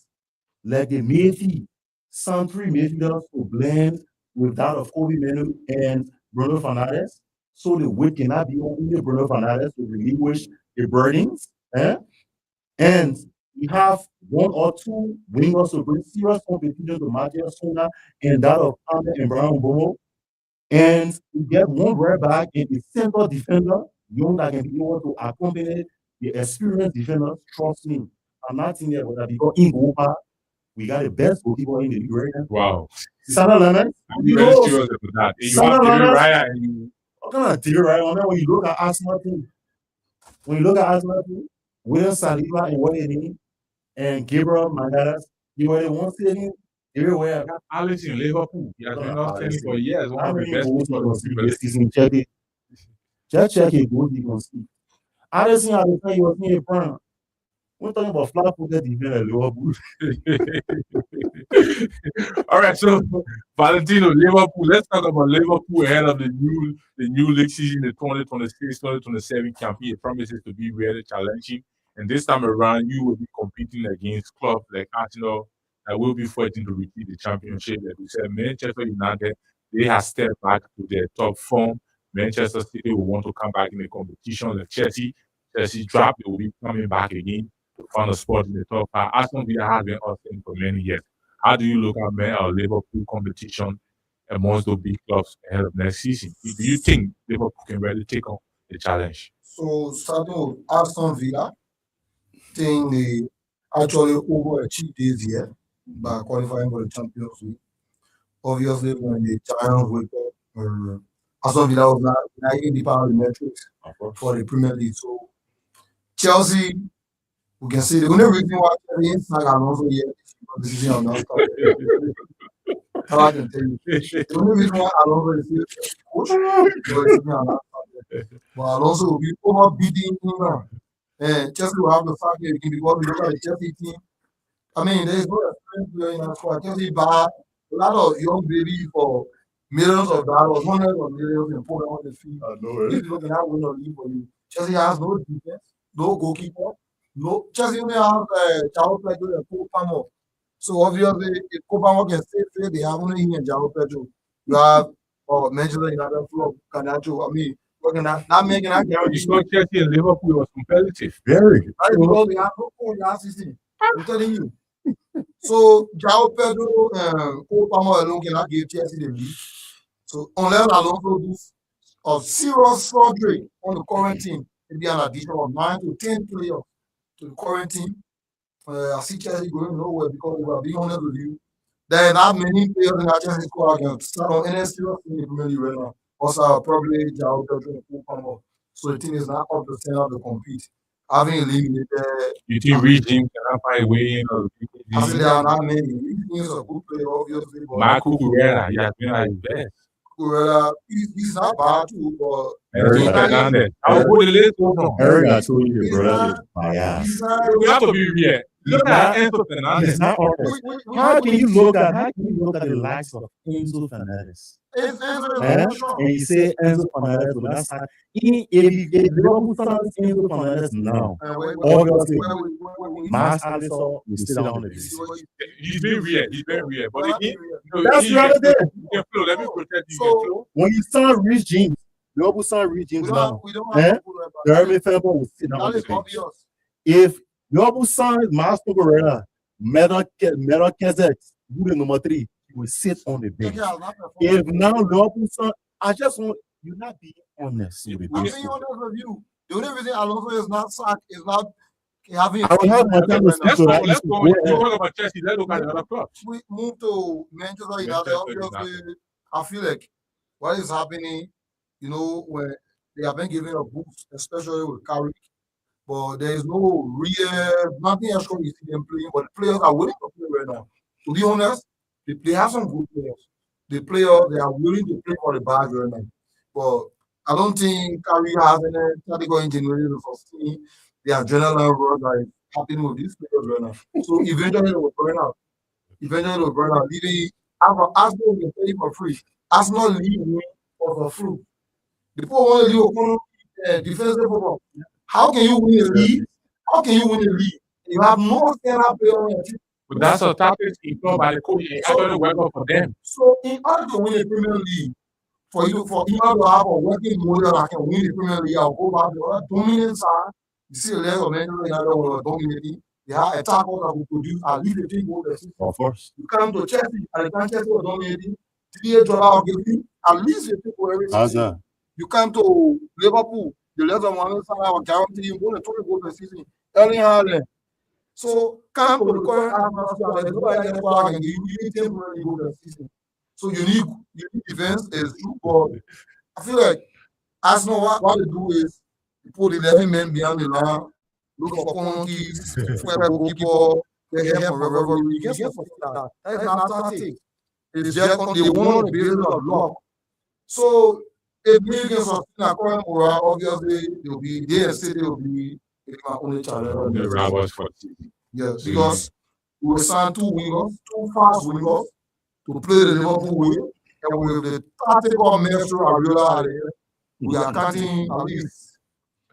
like the midfield, century midfielders to blend with that of Kobe Menu and Bruno Fernandes, so the weight cannot be only Bruno Fernandes to relinquish the burdens. And we have 1 or 2 wingers to bring serious competition to Matthias Sona and that of Ahmed and Brown Bomo. And you get one right back and a center defender, young that can be able to accompany the experienced defenders. Trust me, I'm not saying that, but because in Gopa, we got the best goalkeeper in the league right now. Wow. Salah Lanas, I'm very serious about that. You have Salah Terry Lanas, Raya and you. what kind of theory right on that? When you look at Arsenal team, William Saliba and what they need, and Gabriel Magalhaes, you were the one sitting everywhere. Alex in Liverpool. He has been outstanding for years. One How of the many best goals he people in the conceded Premier this season? Check it. Just check his goals he conceded. I didn't see how the time he was in a prime. We're talking about flat-footed defense at Liverpool. All right, so Valentino, Liverpool. Let's talk about Liverpool ahead of the new league season, the 2026-2027 campaign. It promises to be really challenging. And this time around, you will be competing against clubs like Arsenal that will be fighting to repeat the championship. Like we said, Manchester United, they have stepped back to their top form. Manchester City will want to come back in the competition. Like Chelsea dropped, they will be coming back again to find a spot in the top five. Aston Villa has been outstanding for many years. How do you look at Liverpool competition amongst those big clubs ahead of next season? Do you think Liverpool can really take on the challenge? So starting with Aston Villa, think they actually overachieved this year by qualifying for the Champions League. Obviously, when the Giants wake up, Aston Villa was not in the power of the metrics for the Premier League. So Chelsea, we can see the only reason why Chelsea is not Alonso yet is because the season has not started. How I can tell you. The only reason why Alonso is still coach because the season has not started. But Alonso will be overbidding England. And Chelsea will have the fact that because we look at the Chelsea team. I mean, there's no experience player in that squad. Chelsea buy a lot of young babies for millions of dollars, hundreds of millions, and put them on the field. If you look at that winner league for you, Chelsea has no defense, no goalkeeper, no. Chelsea only have João Pedro and Cole Palmer. So obviously, if Cole Palmer can stay fit, they have only him and João Pedro. You have Manchester United club Garnacho. I mean, looking at not making that You saw Chelsea and Liverpool was competitive. Very. That is because they have no goal last season. I'm telling you. So João Pedro and Cole Palmer alone cannot give Chelsea the lead. So unless Alonso does a serious surgery on the current team, maybe an addition of 9 to 10 players to the current team, I see Chelsea going nowhere because we are being honest with you. There are not many players in that Chelsea squad can start on any serious team in the Premier League right now. Also, probably João Pedro and Cole Palmer. So the team is not up to stand to compete. Having eliminated, You think Reece James cannot find a way in? I say there are not many. He's a good player, obviously. But Marco Correa, he has been at his best. Correa, he's not bad too, but Eric he's not- Fernandez. How good the list was on? Eric, I told you, he's brother, not- is biased. he's not- We have to be real. Look at Enzo Fernandez. It's not honest. How can you look at the likes of Enzo Fernandez? It's Eh? And you say Enzo Fernandez will not start. If Liverpool starts Enzo Fernandez now, obviously, Max Allison will sit down on the bench. He's been real. He's been real. But again, That's he- the other day. you can flow. Let me protect you. So- You can flow. When you start Reece James, Liverpool start Reece James now. We don't Eh? have to put that back. Jeremy Fembo will sit down on That the is bench. obvious. If Liverpool signs Marco Correa, Metal Kazek, who the number 3, he will sit on the bench. Chelsea has not performed. If now Liverpool signs, I just want you not be honest with I'm this. being honest with you. The only reason Alonso is not sacked is not having. I will have my time to Let's speak to go. that Let's issue. go. Go You ahead. talk about Chelsea. Let's look at the other clubs. We move to Manchester United. Manchester Obviously, I feel like what is happening, when they have been given a boost, especially with Carrick, but there is no nothing else you see them playing, but the players are willing to play right now. To be honest, they have some good players. The players, they are willing to play for the badge right now. But I don't think Carrick has any tactical engineering to sustain the adrenaline rush that is happening with these players right now. So eventually they will burn out. Leaving Arsenal can play for free. Arsenal leave me for free. The people want to leave defensive football. How can you win a league? You have no stand-up player on your team. But that's a tactic employed by the coach. It actually work out for them. So in order to win the Premier League, for you to have a working model that can win the Premier League, I'll go back to the dominant side. You see the level of Manchester United were dominating. They have attackers that will produce at least 15 goals a season. Of course. You come to Chelsea, and the time Chelsea was dominating, Didier Drogba will give you at least 50 for every How's season. that? You come to Liverpool, the left of Mohamed Salah will guarantee you more than 20 goals per season. Erling Haaland. So come to the current Arsenal squad, there's no idea squad can give you 10 goals per season. So you need defense is true, but I feel like Arsenal what they do is they put 11 men behind the line, look for corner kicks, for a goalkeeper, get help from wherever you get some that. That is not tactic. It's just they won on the basis of luck. So if me against Arsenal current morale, obviously they'll be there. City will be my only challenge. The rivals for the season. Yes, because we will sign two wingers, two fast wingers to play the Liverpool way, and with the tactical measure Ariola there, we are counting at least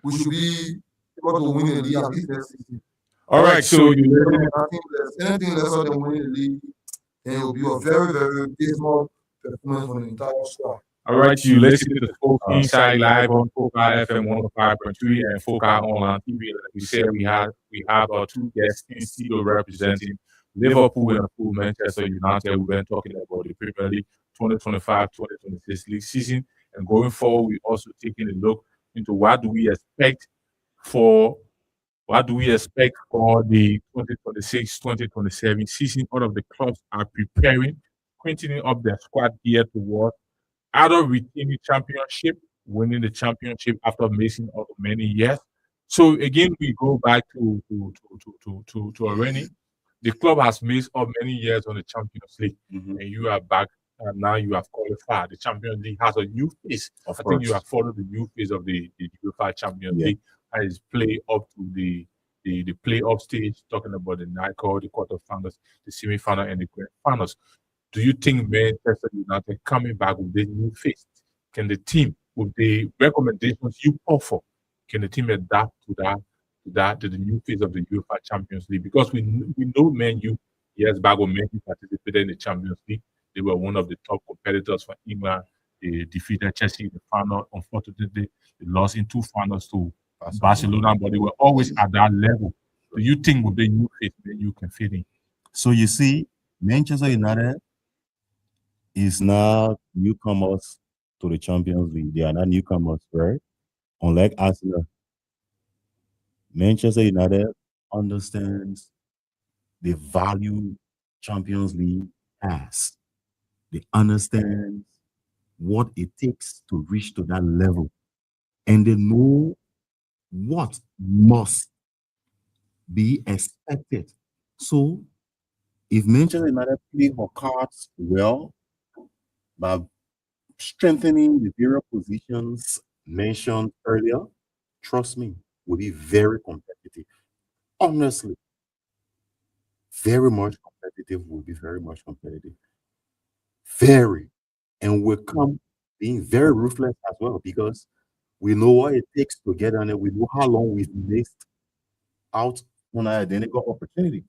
we should be able to win the league at least next season. All right, so Anything lesser than winning the league, then it will be a very, very dismal performance from the entire squad. all right, you listen to the Folk Inside Live on Foka FM 105.3 and Foka Online TV. Like we said, we have our two guests in studio representing Liverpool and Manchester United. We've been talking about the Premier League 2025-2026 league season, and going forward, we're also taking a look into what do we expect for the 2026-2027 season. All of the clubs are preparing, printing up their squad gear towards either retaining championship, winning the championship after missing out many years. So again, we go back to Areni. The club has missed out many years on the Champions League, and you are back, and now you have qualified. The Champions League has a new face. I think you have followed the new phase of the UEFA Champions League, and it's play up to the playoff stage, talking about the knockout, the quarterfinals, the semi-final, and the grand finals. Do you think Manchester United coming back with this new face, can the team, with the recommendations you offer, can the team adapt to the new phase of the UEFA Champions League? Because we know Man U years back when Man U participated in the Champions League, they were one of the top competitors for England. They defeated Chelsea in the final. Unfortunately, they lost in two finals to Barcelona, but they were always at that level. Do you think with the new face Man U can fit in? So you see, Manchester United is now newcomers to the Champions League. They are not newcomers, right? Unlike Arsenal, Manchester United understands the value Champions League has. They understand what it takes to reach to that level. And they know what must be expected. So if Manchester United play her cards well by strengthening the various positions mentioned earlier, trust me, will be very competitive. Honestly, very much competitive, will be very much competitive. Very. And will come being very ruthless as well, because we know what it takes to get on it. We know how long we've missed out on an identical opportunity.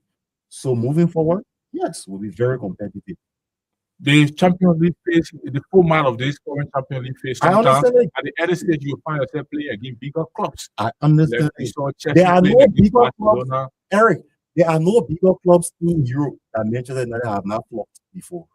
So moving forward, yes, we'll be very competitive. The Champions League phase, the format of this current Champions League phase, I sometimes understand it. at the early stage you find yourself playing against bigger clubs. I understand Like we it. saw Chelsea There are playing no against bigger clubs, Barcelona. Eric. There are no bigger clubs in Europe that Manchester United have not flopped before.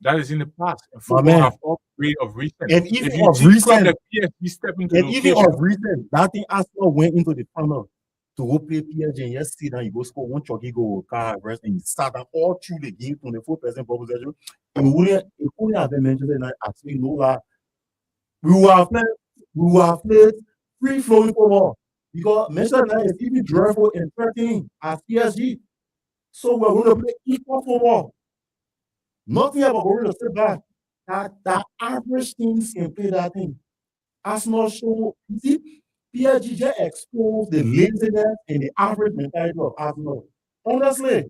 That is in the past. And My football man. have upgrade of recent. And If even you of see club recent, like PSG step into and the even occasion, of recent, that thing Arsenal went into the final to go play PSG, and yes, see now you go score one chucky goal with Kai Havertz, and you start that all through the game, 24% possession. And it wouldn't have been Manchester United actually know that we will have played free flowing football, because Manchester United is even dreadful and threatening as PSG. So we're going to play equal football. Nothing about going to sit back. That average teams can play that thing. Arsenal show, you see, PSG just exposed the laziness and the average mentality of Arsenal. Honestly,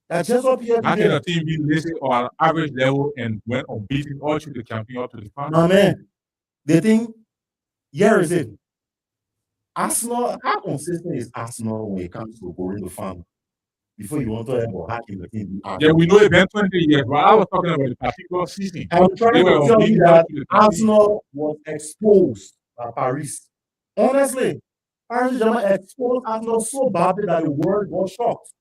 that's just what PSG how can a did. team be listed on average level and went unbeaten all through the campaign up to the final? My man, the thing, here is it. Arsenal, how consistent is Arsenal when it comes to going to final? Before you want to have a hack in the team. Yeah, we know it been 20 years, but I was talking about the particular season. I'm trying They to were tell you unbeaten that all through the campaign. Arsenal was exposed by Paris. Honestly, Paris Saint-Germain exposed Arsenal so badly that the world was shocked.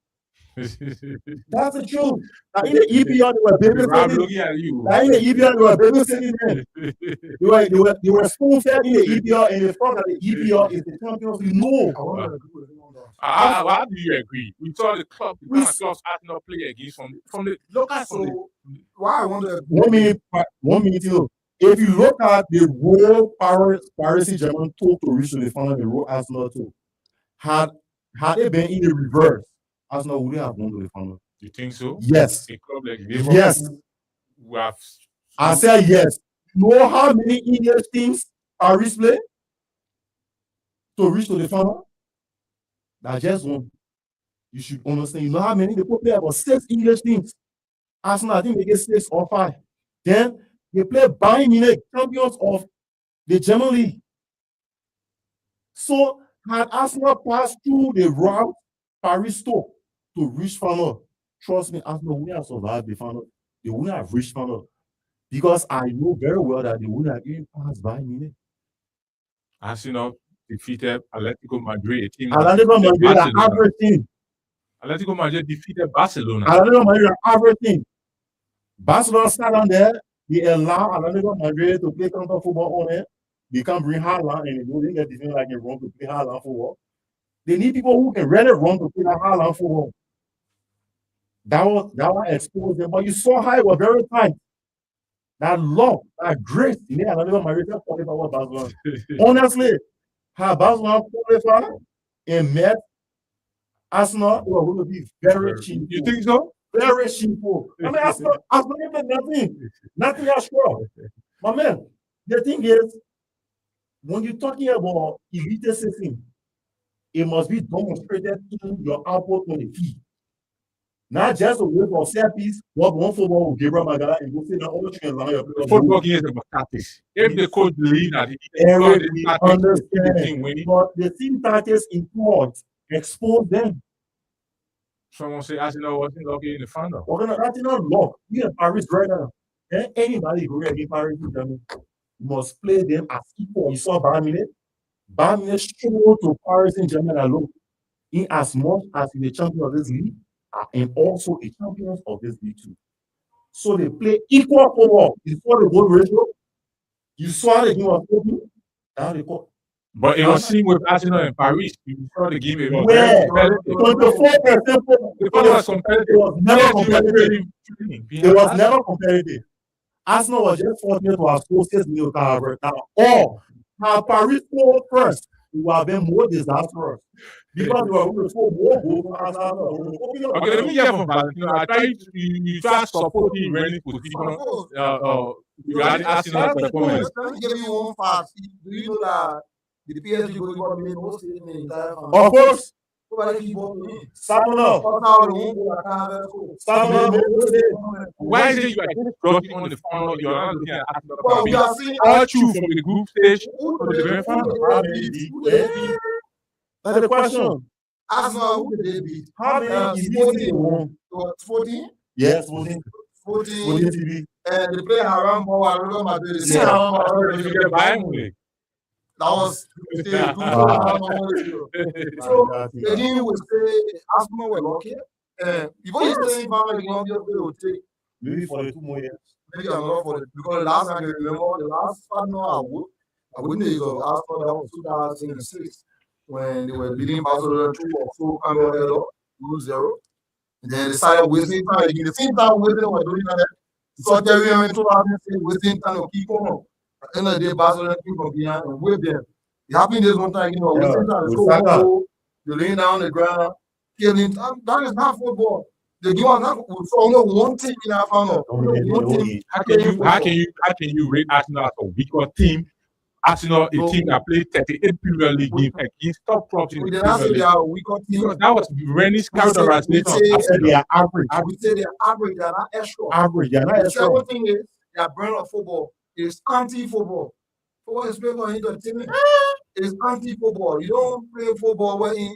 That's the truth. Now, in the EPL, they were I'm babysitting. looking at you. Now, in the EPL, they were babysitting them. They were spoon-fed in the EPL, and they thought that the EPL is the Champions League. No. I want to agree with him on that. How do you agree? We saw the club, the We kind of clubs Arsenal play against from the local. So why I want to 1 minute, 1 minute. If you look at the role Paris Saint-Germain took to reach the final, the role Arsenal took, had it been in the reverse, Arsenal wouldn't have won the final. You think so? Yes. A club like Liverpool, Yes. who have I said yes. You know how many English teams Paris play to reach to the final? That's just one. You should understand. You know how many they play? About 6 English teams. Arsenal, I think they get 6 or 5. Then they play Bayern Munich, champions of the German league. So had Arsenal passed through the route Paris took to reach final, trust me, Arsenal wouldn't have survived the final. They wouldn't have reached final. Because I know very well that they wouldn't have even passed Bayern Munich. Arsenal defeated Atletico Madrid, a team. Atletico Madrid are average team. Atletico Madrid defeated Barcelona. Atletico Madrid are average team. Barcelona sat down there. They allow Atletico Madrid to play counter football on it. They can't bring Haaland and they know they get defense like they run to play Haaland football. They need people who can really run to play that Haaland football. That was exposed them. But you saw how it was very tight. That love, that grace in the Atletico Madrid qualified for Barcelona. Honestly, how Barcelona qualified and met Arsenal, it was going to be very cheap. You think so? Very simple. I mean, Arsenal did nothing else wrong. My man, the thing is, when you're talking about elite system, it must be demonstrated through your output on the field. Not just a way for set piece, what one football with Gabriel Magala and go say that all you can learn your players. Football game is about tactics. If the coach believes that Everybody understand, but the team tactics in court expose them. Someone say Arsenal wasn't lucky in the final. That's not luck. We are Paris right now. And anybody who against Paris, you must play them as equal. You saw Bayern Munich. Bayern Munich showed to Paris Saint-Germain alone, in as much as the champion of this league and also the champions of this league too. So they play equal football. You saw the goal ratio. You saw the game of football. Now they call. But it was seen with Arsenal and Paris. You saw the game. It was Where? very competitive. 24%. The game was competitive. It was never competitive. It was Arsenal. never competitive. Arsenal was just fortunate to have scored 6 million cards. Now Paris scored first. It would have been more disastrous because we were going to score more goals than Arsenal. Okay, let me hear from Valentino. I try you try to support him in position. Regarding Arsenal for the moment. Let me give you one fact. Do you know that the PSG goalkeeper made no statement in the entire final? Of course, Nobody keep on me. Samuel. Why is it you are just dropping on the final? You're not looking at Arsenal. Well, we are seeing All two from the group stage to the very final. That's the question. Arsenal, who did they beat? How many is it in one? 14? Yes, 14. 14. 14 TV. And they play around more. I remember Madrid. That was so the game would say Arsenal were lucky. Before you say they will take Maybe for the 2 more years. maybe I'm not for it because last time I remember the last final I wouldn't of Arsenal that was 2006 when they were beating Barcelona 2 or 2-0. And then they started wasting time again. The same time wasting were doing that. So Terry in 2006 wasting time to keep on. At the end of the day, Barcelona came from behind and whipped them. It happened this one time, wasting time. So you're laying down on the ground, killing. That is not football. The game was not only one team in our final. How can you rate Arsenal as a weaker team? Arsenal, a team that played 38 Premier League games against top clubs in the Premier League. That was Rennie's characterization. I said they are average. I would say they are average. They are not extra. Average. They are not The extra. second thing is their brand of football is anti-football. Football is played for entertainment. It's anti-football. You don't play football when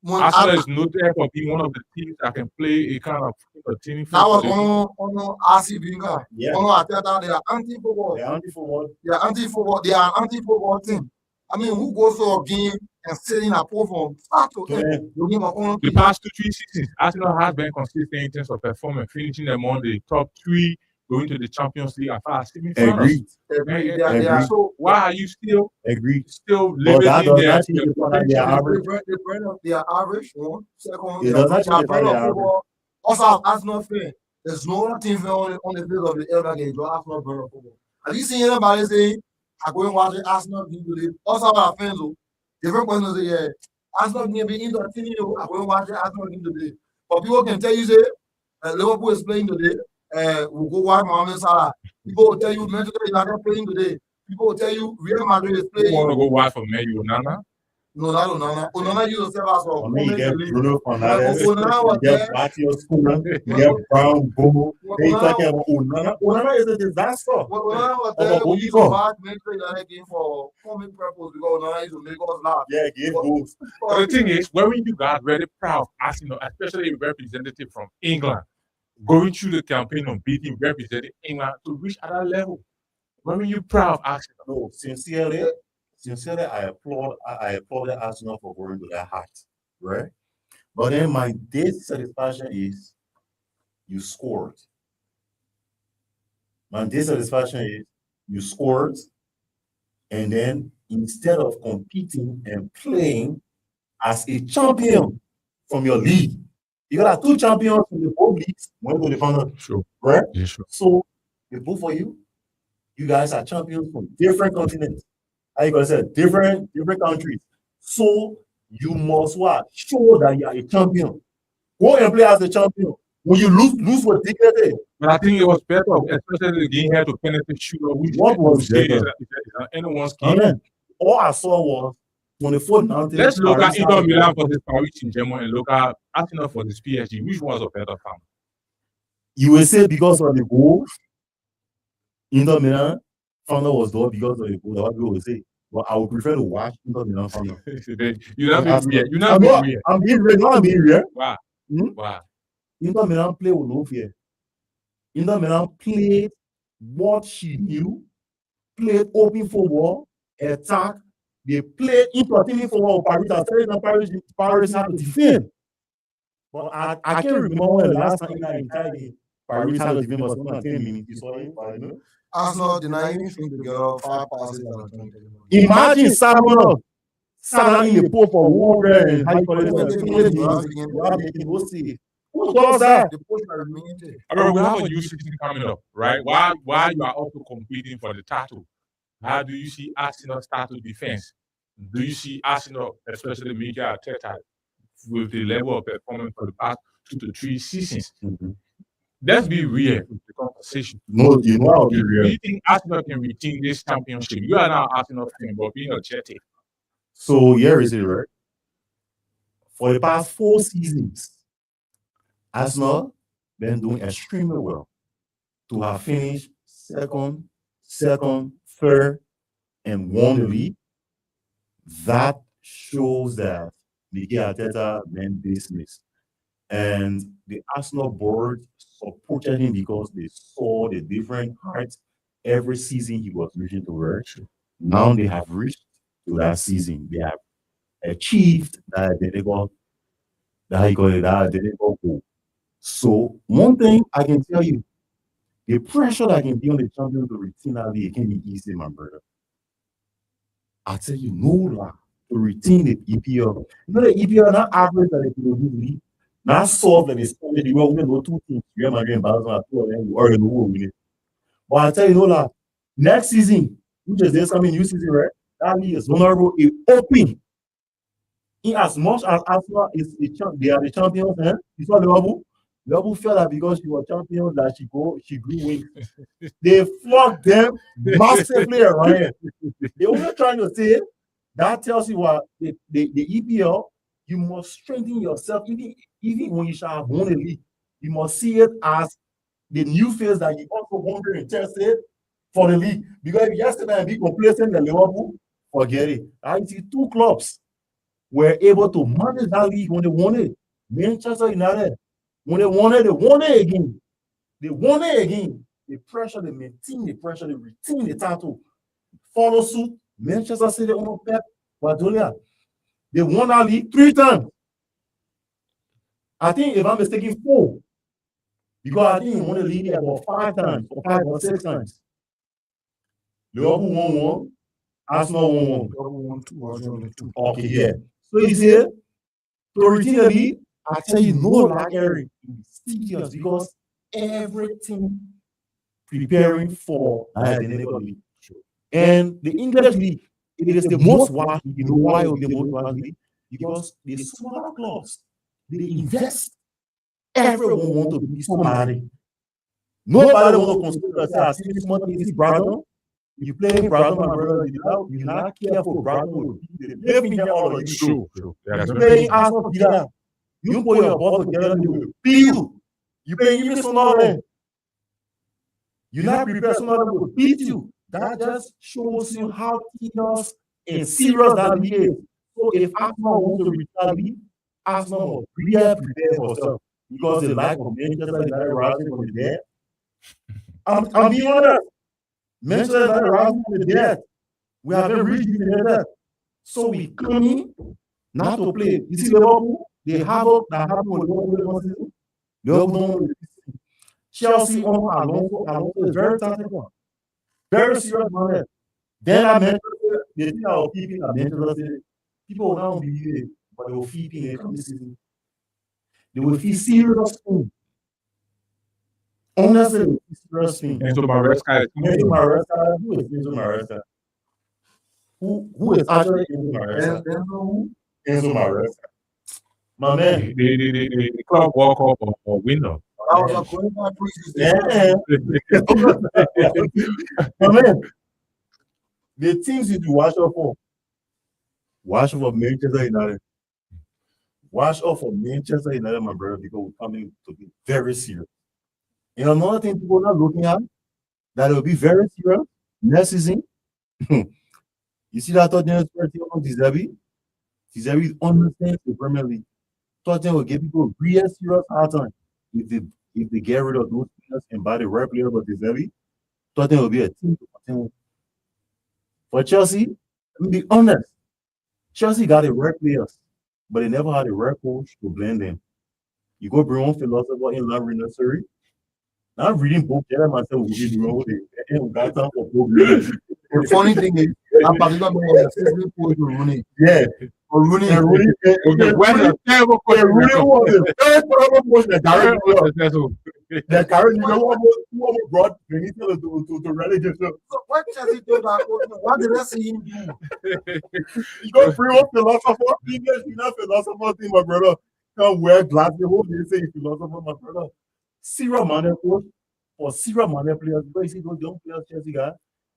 Arsenal is noted for being one of the teams that can play a kind of entertaining that was football. on RC Wenger. Yeah. On Arteta, they are anti-football. They are anti-football. They are anti-football. They are an anti-football team. I mean, who goes to a game and sitting at pool from start to end? You give a corner The kick. past 2-3 seasons, Arsenal has been consistent in terms of performance, finishing among the top 3, going to the Champions League as far as semi-finals. Agreed. They are so Why are you still Agreed. still But that living in does their not change the fact that they are average. they bring up their average one, second, It they does not change the fact bring they up are average. football. Also, Arsenal fan. There's no other team fan on the field of the ever can enjoy Arsenal bring up football. Have you seen anybody say, I'm going to watch the Arsenal game today? Also, our fans, different persons say, yeah, Arsenal game be entertaining. I'm going to watch the Arsenal game today. But people can tell you, say, Liverpool is playing today. We'll go watch Mohamed Salah. People will tell you Manchester United playing today. People will tell you Real Madrid is You playing. want to go watch for Man U, Nana? No, not Onana. Onana used to serve as a I mean, you get comment Bruno Fernandes, Onana was you get there. Matthias Cunha, you get Brown Bomo. Then you talking about Onana. Onana is a disaster. When Onana was Oh, there, but we who used to come? watch Manchester United game for comic purpose because Onana used to make us laugh. Yeah, give goals. But the thing is, when you guys very proud, Arsenal, especially a representative from England, going through the campaign of beating representing England to reach another level. When you proud of Arsenal? No, sincerely, I applaud Arsenal for going to that height, right? But then my dissatisfaction is you scored. My dissatisfaction is you scored, and then instead of competing and playing as a champion from your league, you got 2 champions from the both leagues went to the final, Sure. right? Yeah, sure. So the both for you, you guys are champions from different continents. How you gonna say different countries? So you must what? Show that you are a champion. Go and play as a champion. When you lose with dignity. But I think it was better, especially the game had to penetrate shooter. What was better? Anyone's game. Amen. All I saw was 24 nothing. Let's look at Inter Milan versus Paris Saint-Germain and look at Arsenal versus PSG. Which was a better fan? You will say because of the goal, Inter Milan final was done because of the goal. That's what people will say. But I would prefer to watch Inter Milan final. You're not being weird. You're not being weird. I'm being real. I'm being real. Wow. Wow. Inter Milan played with no fear. Inter Milan played what she knew, played open football, attack. They played entertaining football. Paris had to defend. But I can't remember when the last time Paris had to defend was not 10 minutes. You saw it? Arsenal did not even think together 5 passes out of 20. Imagine Salah in the pool for 100 and how you call it? Who does that? The push are remaining. I mean, we have a new season coming up, right? While you are also competing for the title, how do you see Arsenal's title defense? Do you see Arsenal, especially Mikel Arteta, with the level of performance for the past 2 to 3 seasons? Mm-hmm. Let's be real with the conversation. No, you know I'll be Do real. you think Arsenal can retain this championship? You are now Arsenal fan, but being objective. So here is it, right? For the past 4 seasons, Arsenal been doing extremely well to have finished second, third, and won the league. That shows that Mikel Arteta meant business. And the Arsenal board supported him because they saw the different heights every season he was reaching to reach. Now they have reached to that season. They have achieved that identical goal. So one thing I can tell you, the pressure that can be on the champion to retain that league can be easy, my brother. I tell you, no lie, to retain the EPL. You know the EPL not average that they can league. Not soft that it's only the well, we know 2 teams. Real Madrid and Barcelona, 2 of them, you already know who will win it. But I tell you, no lie, next season, which is this coming new season, right? That league is vulnerable, it open. In as much as Arsenal is they are the champions, you saw Liverpool. Liverpool felt that because she was champion that she grew wings. They flogged them massively around here. They were trying to say that tells you what the EPL, you must strengthen yourself even when you shall have won a league. You must see it as the new phase that you also wonder and tested for the league. Because if yesterday and be complacent in Liverpool, forget it. I see 2 clubs were able to manage that league when they won it. Manchester United, when they won it again. They won it again. The pressure, they maintain the pressure, they retain the title. Follow suit, Manchester City on Pep Guardiola. They won that league 3 times. I think, if I'm mistaken, 4. Because I think he won the league about 5 times, or 5 or 6 times. Liverpool won 1, Arsenal won 1. Liverpool won 2, Arsenal won 2. Okay, yeah. So you see, to retain the league, I tell you, no lack area is serious because everything preparing for the league. And the English league, it is the most watched. You know why it is the most watched league? Because the smaller clubs, they invest. Everyone wants to be somebody. Nobody wants to consider themselves as this money is Brighton. You play in Brighton, my brother, you not care for Brighton. They live in here all of you. True. You play in Arsenal Villa. You put your ball together, they will beat you. You play in Sunderland. You're not prepared, Sunderland will beat you. That just shows you how serious and serious that league is. So if Arsenal wants to retire league, Arsenal will really prepare for yourself. Because the lack of Manchester United rising from the dead. I'm being honest. Manchester United rising from the dead. We have been rejuvenated. So we come in not to play. You see Liverpool, they have that happened with Liverpool season. Liverpool, Chelsea on Alonso is very talented one. Very serious man. Then I Manchester, they think I will keep it at Manchester. People will not believe it, but they will feed in the coming season. They will feel serious thing. Honestly, serious thing. Enzo Maresca. Enzo Maresca. Who is Enzo Maresca? Who is actually Enzo Maresca? Enzo Maresca. My man. The club World Cup or winner. That was a qualified preseason. Yeah. My man. The teams you do watch out for. Watch out for Manchester United. Watch out for Manchester United, my brother, because we're coming to be very serious. And another thing people are not looking at that will be very serious next season. You see that Tottenham team on Deserbi? Deserbi understands the Premier League. Tottenham will give people real serious hard time if they get rid of those players and buy the right player for Deserbi. Tottenham will be a team to contend with. For Chelsea, let me be honest. Chelsea got the right players, but they never had a right coach to blend them. You go bring one philosopher in Larry Nursery. Now reading books, I myself will be wrong. And got time for books. The funny thing is, I'm particularly the assistant coach for Rooney. Yeah. For Rooney, When terrible coach. Rooney was the third terrible coach that carried you know what brought Benitez to relegation. So what Chelsea do that? What did I see him do? You go bring one philosopher, English, you know philosopher thing, my brother. Come wear glasses. Who they say philosopher, my brother? Serious money coach for serious money players. Because you see those young players Chelsea got.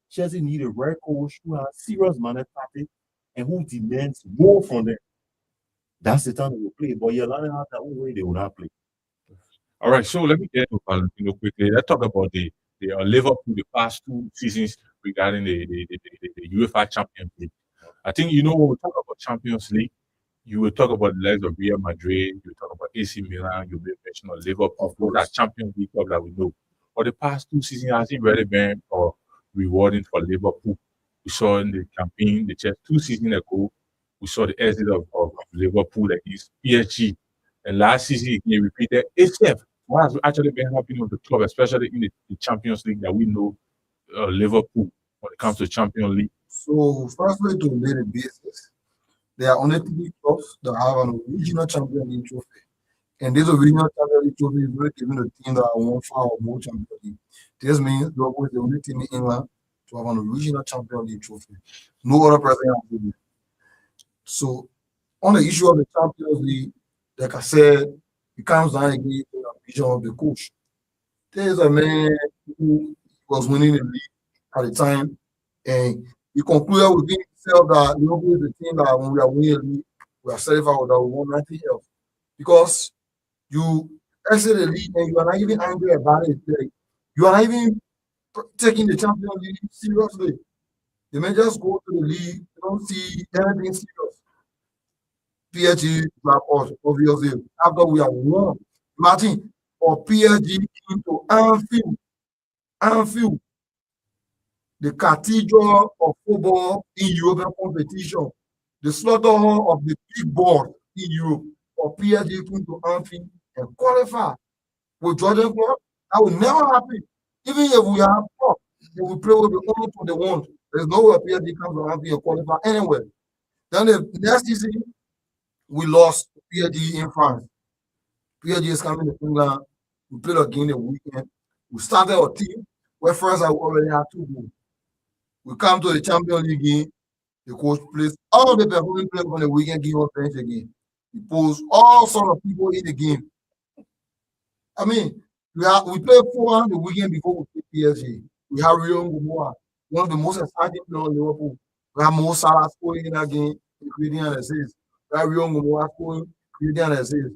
Chelsea need a rare coach who has serious money tactics and who demands more from them. That's the time they will play. But you're learning how that way they will not play. All right, so let me get to Valentino quickly. Let's talk about the Liverpool the past 2 seasons regarding the UEFA Champions League. I think when we talk about Champions League, you will talk about the likes of Real Madrid, you will talk about AC Milan, you will mention Liverpool, those are Champions League clubs that we know. For the past 2 seasons, hasn't really been rewarding for Liverpool. We saw in the campaign, just 2 seasons ago, we saw the exit of Liverpool against PSG. And last season, he repeated itself. What has actually been happening with the club, especially in the Champions League that we know Liverpool when it comes to Champions League? So, firstly, to lay the basis, there are only 3 clubs that have an original Champions League trophy. And this original Champions League trophy is really given the team that won 5 or more Champions League. This means Liverpool is the only team in England to have an original Champions League trophy. No other person has it. So, on the issue of the Champions League, like I said, it comes down again to the vision of the coach. There is a man who was winning the league at the time, and he concluded within himself that Liverpool is the team that when we are winning the league, we are satisfied with that we won nothing else. Because you exit the league and you are not even angry about it. Like, you are not even taking the Champions League seriously. You may just go to the league, you don't see anything serious. PSG drop us, obviously, after we have won. Imagine, for PSG into Anfield, the cathedral of football in European competition, the slaughterhouse of the big board in Europe, for PSG come to Anfield and qualify with Jordan Club. That will never happen. Even if we have cup, they will play with the only to the one. There's no way PSG comes to Anfield and qualify anywhere. Then the next season, we lost PSG in France. PSG is coming to England. We played again the weekend. We started our team where first I already had 2 goals. We come to the Champions League game. The coach plays all the performing players on the weekend game on bench again. He pulls all sorts of people in the game. I mean, we played 4 the weekend before we played PSG. We have Rio Ngumoa, one of the most exciting players in Liverpool. We have Mo Salah scoring in that game, creating an assist. We have Rio Ngumoa scoring, creating an assist.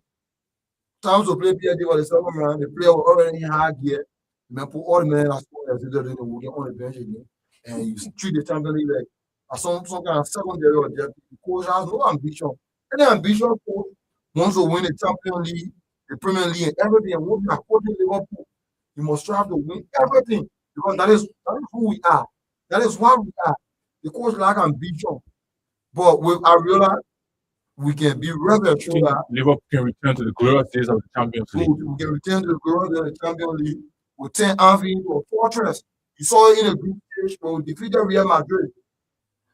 Time to play PSG for the second round, the player was already in high gear. You put all the men that scored assists during the weekend on the bench again. And you treat the Champions League like some kind of secondary objective. The coach has no ambition. Any ambition coach wants to win the Champions League, the Premier League, and everything. And when you are coaching Liverpool, you must strive to win everything because that is who we are. That is what we are. The coach lack ambition, but with Ariola, we can be rather sure that Liverpool can return to the glorious days of the Champions League. we can return to the glorious days of the Champions League. We turn Anfield into a fortress. You saw it in the group stage when we defeated Real Madrid.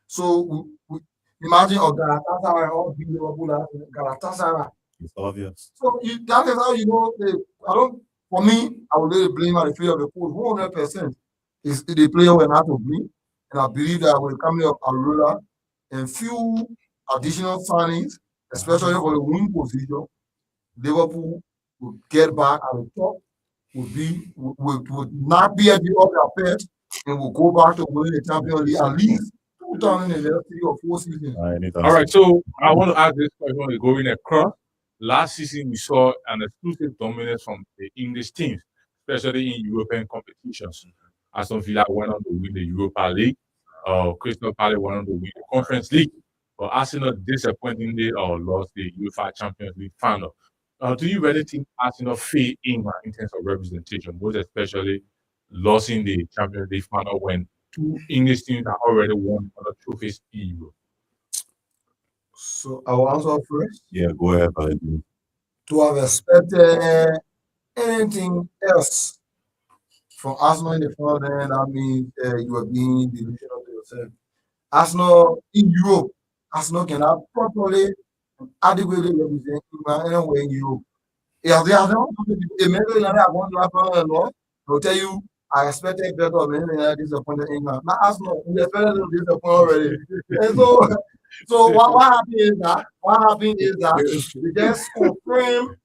So we imagine Galatasaray all beat Liverpool as Galatasaray. It's obvious. So that is how you know. For me, I would lay the blame at the field of the coach. 100% is the player will not to blame, and I believe that with the coming of Arola and few additional signings, especially for the wing position, Liverpool will get back at the top. Would not be at the upper pet, and will go back to winning the Champions League at least 2003 or 4 seasons. All right, so I want to ask this question going across. Last season, we saw an exclusive dominance from the English teams, especially in European competitions. Aston Villa went on to win the Europa League. Crystal Palace went on to win the Conference League. But Arsenal disappointingly lost the UEFA Champions League final. Do you really think Arsenal failed England in terms of representation, most especially losing the Champions League final when 2 English teams have already won other trophies in Europe? So I will answer first. Yeah, go ahead, buddy. To have expected anything else from Arsenal in the final, then that means you are being delusional to yourself. Arsenal in Europe, Arsenal cannot properly and adequately represent England anywhere in Europe. Yeah, they are not immediately I want to happen a lot. They'll tell you I expected better of anything I disappointed England. Not Arsenal, we expected them to disappoint already. And so what happened is that we just confirm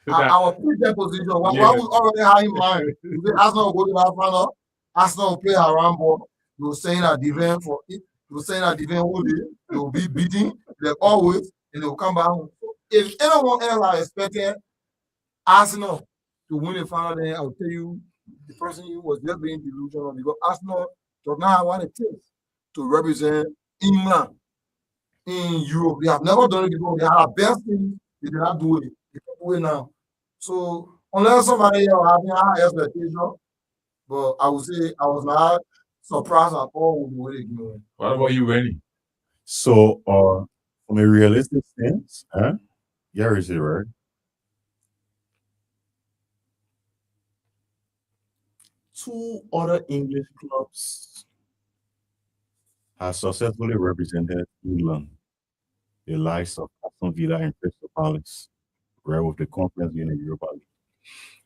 our previous position. What we already had in mind. Arsenal will go to that final. Arsenal will play around ball. They were saying that defense for it. They were saying that defense they will be beating. They always and they will come back home. If anyone else are expecting Arsenal to win the final, then I'll tell you the person who was just being delusional because Arsenal does not have what it takes to represent England in Europe. They have never done it before. They have the best thing. They did not do it. They can do it now. So unless somebody else having high expectation, but I would say I was not surprised at all with the way they game. What about you, Rennie? So, from a realistic stance, yeah, is it right? Two other English clubs have successfully represented England. The likes of Aston Villa and Crystal Palace, right, with the Conference League and Europa League.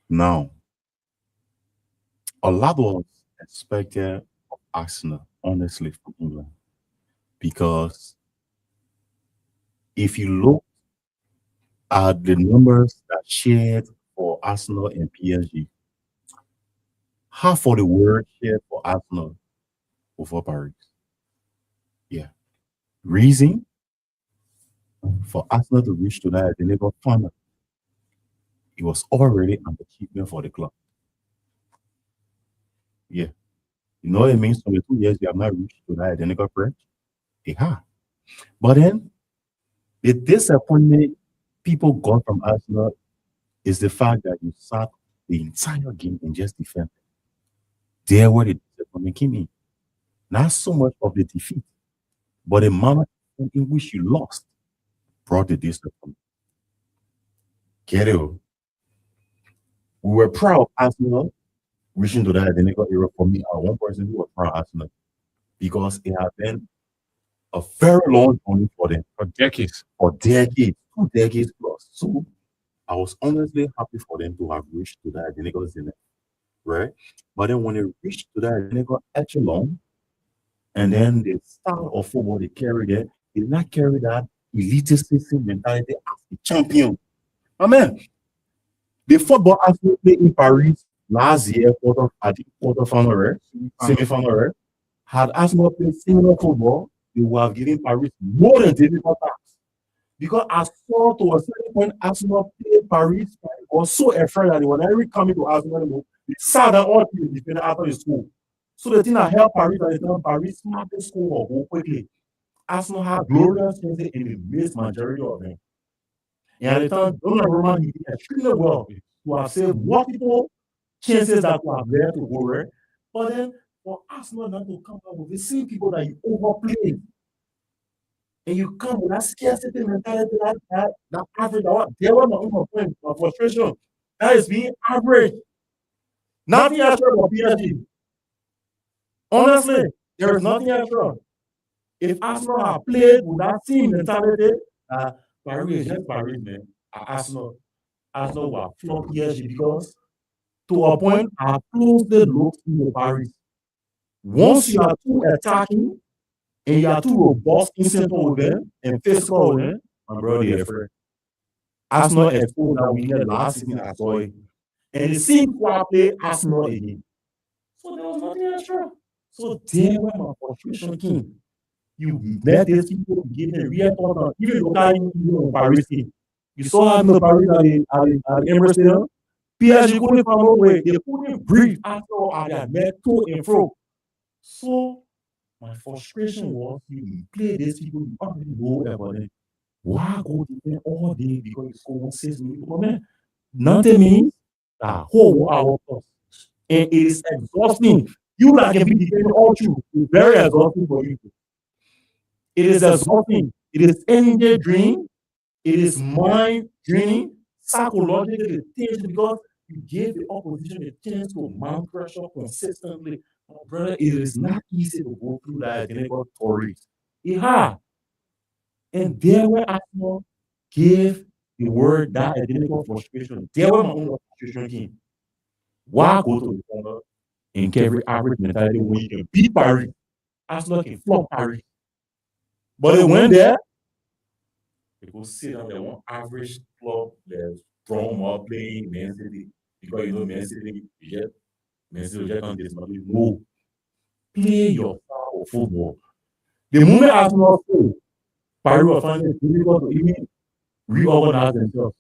Now, a lot was expected of Arsenal, honestly, from England, because if you look at the numbers that shared for Arsenal and PSG, half of the world shared for Arsenal over Paris. Yeah. Reason for Arsenal to reach tonight, they never found it. It was already an achievement for the club. Yeah. You know what it means? 22 years you have not reached tonight, they never French. They have. But then the disappointment people got from Arsenal is the fact that you sat the entire game and just defended. There where the disappointment came in. Not so much of the defeat, but the manner in which you lost brought the disappointment. Get it? We were proud of Arsenal reaching to that identical era. For me, I one person who was proud of Arsenal because it had been a very long journey for them For decades. for decades, 2 decades plus. So I was honestly happy for them to have reached to that identical zenith, right? But then when they reached to that identical echelon, and then the style of football they carried there, they did not carry that elitistic mentality as a champion. Amen. The football Arsenal played in Paris last year, quarter-final, right? Semi-final, right? Had Arsenal played similar football, they would have given Paris more than difficult tasks. Because I saw to a certain point, Arsenal played Paris was so afraid that they were not really coming to Arsenal anymore. They sat down all the defender after the school. So the thing that helped Paris at the time, Paris smacked the score go quickly. Arsenal had glorious chances in the vast majority of them. And at the time, Donnarumma he did extremely well to have saved multiple chances that could have led to go right. But then for Arsenal not to come out with the same people that you overplayed. And you come with that scarcity mentality, that average. There was my own point of frustration. That is being average. Nothing extra for PSG. Honestly, there is nothing extra. If Arsenal had played with that same mentality, Paris is just Paris, man. Arsenal will flop PSG because to a point, I closely looked into Paris. Once you are too attacking and you are too robust in center with them and physical with them, my brother, you're afraid. Arsenal exposed that we had last season, I saw it. And the same player play Arsenal again. So there was nothing extra. So there where my frustration came. You met these people, give them real thought, even locally in Paris team. You saw how the Paris at the Emirates Stadium. PSG couldn't find no way. They couldn't breathe after all they had met to and fro. So my frustration was you play these people, you can't really go about them. Why go defend all day because you score 6 minutes? But man, nothing means that whole hour plus. And it is exhausting. You that can be defending all through. It's very exhausting for you. It is exhausting. It is energy draining. It is mind draining. Psychologically, because you gave the opposition a chance to mount pressure consistently. My brother, it is not easy to go through that identical story. It hard. And there where Arsenal gave the word that identical frustration. There where my own frustration came. Why go to the corner and carry average mentality when you can beat Paris? Arsenal can flop Paris. But they went there. They go sit on their one average club that's from up playing Man City. Because you know Man City, Man City just on this money. No. Play your style of football. The moment Arsenal scored, Paris will find it difficult to even reorganize themselves.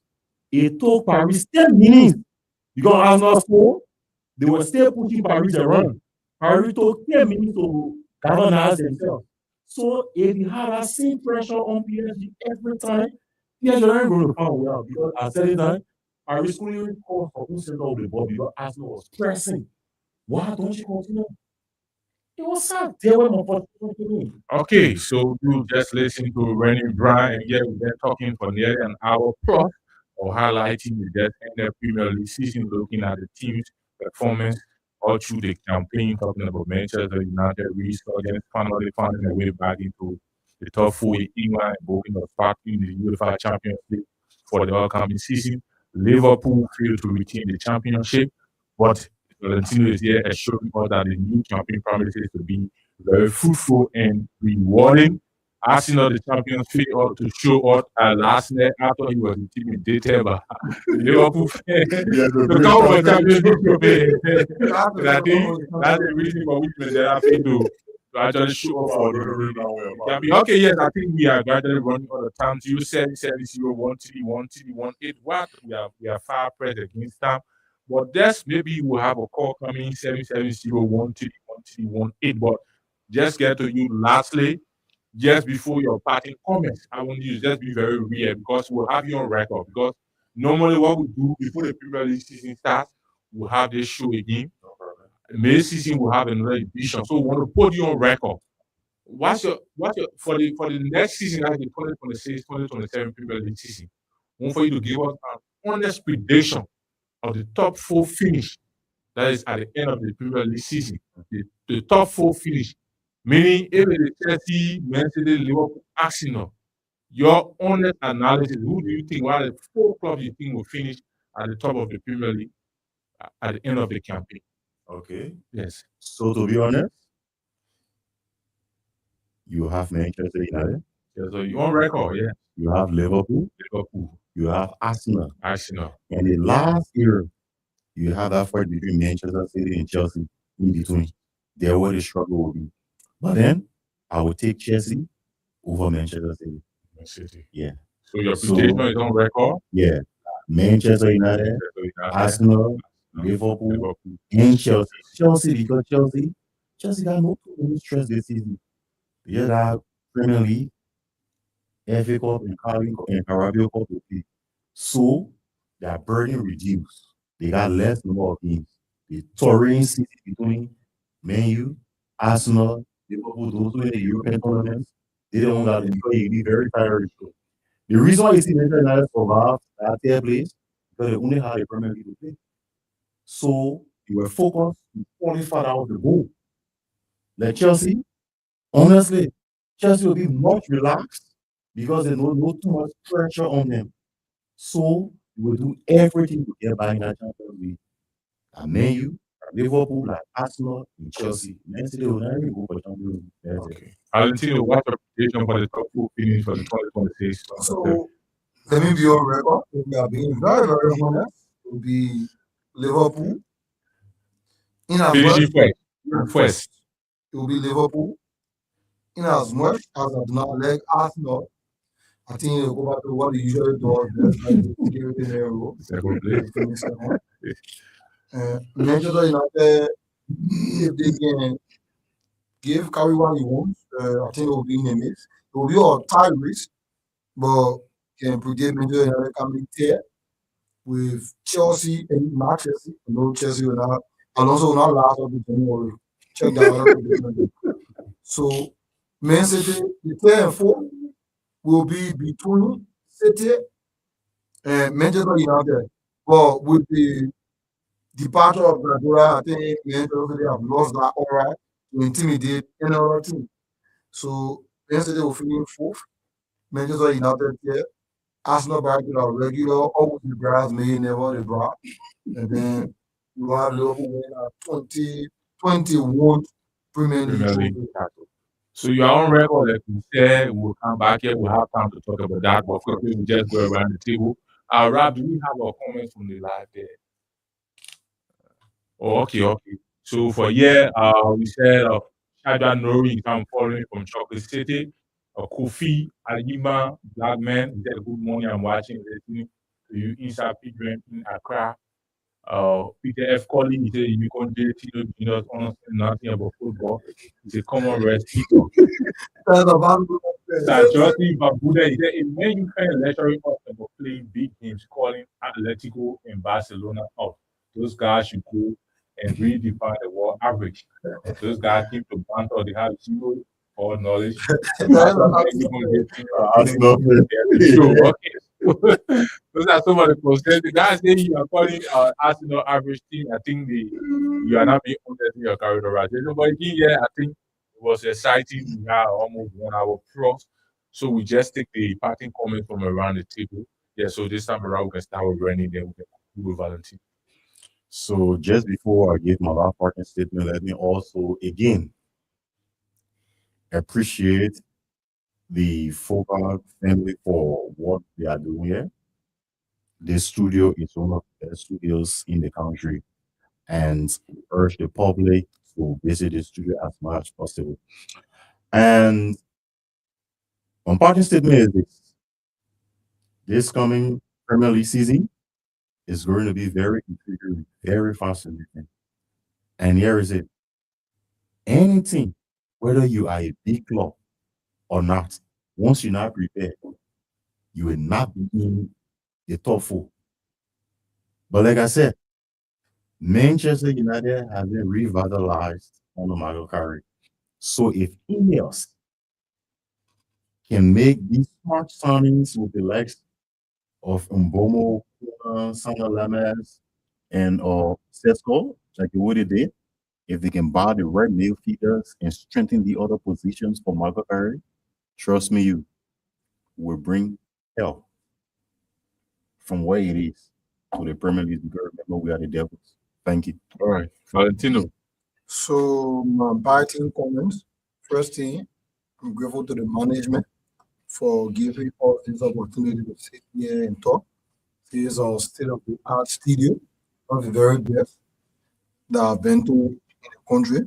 It took Paris 10 minutes because Arsenal scored. They were still pushing Paris around. Paris took 10 minutes to galvanize themselves. So if you have that same pressure on PSG every time, PSG aren't going to find well because at certain time, Paris couldn't even call for who center of the ball because Arsenal was pressing. Why don't you continue? It was sad. They were my frustration. Okay, so you just listen to Rennie Bryan, and yeah, we've been talking for nearly an hour plus, or highlighting the just ended Premier League season, looking at the team's performance all through the campaign, talking about Manchester United resurgence, finally finding their way back into the top four in England, booking a spot in the UEFA Champions League for the upcoming season. Liverpool failed to retain the championship, but Valentino is here assuring us that the new champion promises to be very fruitful and rewarding. Arsenal, the champions, failed to show up last night after he was intimidated by Liverpool fans to come for championship campaign. I think that's the reason for which Mandela failed to actually show up for the okay, yes, I think we are gradually running out of time. 07701313118. What we are far pressed against time. But that's maybe we'll have a call coming 770133118. But just get to you lastly, just before your parting comments. I want you to just be very real because we'll have you on record. Because normally what we do before the Premier League season starts, we'll have this show again. May season will have another edition. So we want to put you on record. What's your for the next season, that's the 2026-2027 Premier League season? We want for you to give us an honest prediction of the top 4 finish. That is at the end of the Premier League season. The top 4 finish. Meaning if it is Chelsea, Man City, Liverpool, Arsenal, your honest analysis, who do you think, what are the 4 clubs you think will finish at the top of the Premier League at the end of the campaign? Okay. Yes. So to be honest, you have Manchester United, Yeah, so you're on record, yeah. you have Liverpool, you have Arsenal. And the last year, you have that fight between Manchester City and Chelsea in between. There where the struggle will be. But then I would take Chelsea over Manchester City. Yeah. So your prediction is on record? Yeah. Manchester United, Arsenal, Liverpool, and Chelsea. Chelsea because Chelsea got no too many stress this season. Yeah, that Premier League, FA Cup, and Carabao Cup will be. So their burden reduced. They got less number of games. The touring city between Man U, Arsenal, Liverpool, those who in the European tournaments, they don't got because it be very tiring. The reason why you see Manchester United survive that third place because they only had a Premier League to play. So they were focused to qualify out the goal. Like Chelsea, honestly, Chelsea will be much relaxed because they know no too much pressure on them. So they will do everything to get by in that Champions League. And Man U, Liverpool, like Arsenal, and Chelsea. Man City will never go for Champions League. Okay. Valentino, what's your prediction for the top 4 finish for the 2026? So let me be on record. We are being very, very honest. It will be Liverpool. In as much first. It will be Liverpool. In as much as I do not like Arsenal, I think they'll go back to what they usually do. Manchester United, if they can give Curry what he wants, I think it will be in the mix. It will be a tie race, but can predict Manchester United coming there with Chelsea and not Chelsea. No, Chelsea will not. Alonso will not last up to January. Check that out. So, Man City, the 3rd and 4th will be between City and Manchester United. But with the departure of Guardiola, I think Manchester City have lost that aura to intimidate any other team. So, Man City will finish 4th, Manchester United 3rd, Arsenal back to our regular, always the bridesmaid, never the bride. And then you have Liverpool win our 2021 Premier League. So you are on record, like we said, we'll come back here, we'll have time to talk about that, but quickly we just go around the table. Rob, do we have our comments from the live there? Oh, okay. So for we said Shaja Nori, I'm following from Chocolate City. Kofi Alima, Black Man, he said, good morning, I'm listening to you inside Pigeon in Accra. Peter F. Colley, he said, you can JT, you know, honestly nothing about football. It's a common respect. Justin Babuda, he said, when you kind of lecturing us about playing big games, calling Atletico and Barcelona out, those guys should go and redefine the world average. Those guys came to banter, they have zero or knowledge. Those are some of the process. The guys say you are calling Arsenal average team. I think you are not being honest in your career. Right? But again, I think it was exciting. We had almost 1 hour plus. So we just take the parting comment from around the table. Yeah, so this time around we can start with Rennie, then we can do with Valentine. So just before I give my last parting statement, let me also again appreciate the Focal family for what they are doing here. This studio is one of the best studios in the country, and we urge the public to visit the studio as much as possible. And my parting statement is this: this coming Premier League season is going to be very intriguing, very fascinating. And here is it: anything, whether you are a big club or not, once you're not prepared, you will not be in the top 4. But like I said, Manchester United has been revitalized under Mario Carey. So if Ineos can make these smart signings with the likes of Mbomo, Sander Lammers, and Sesko, like what they did, if they can buy the right midfielders and strengthen the other positions for Michael Carey, trust me, you will bring hell from where it is to the Premier League because remember we are the Devils. Thank you. All right, Valentino. So my biting comments. First thing, I'm grateful to the management for giving us this opportunity to sit here and talk. This is our state of the art studio, one of the very best that I've been to in the country.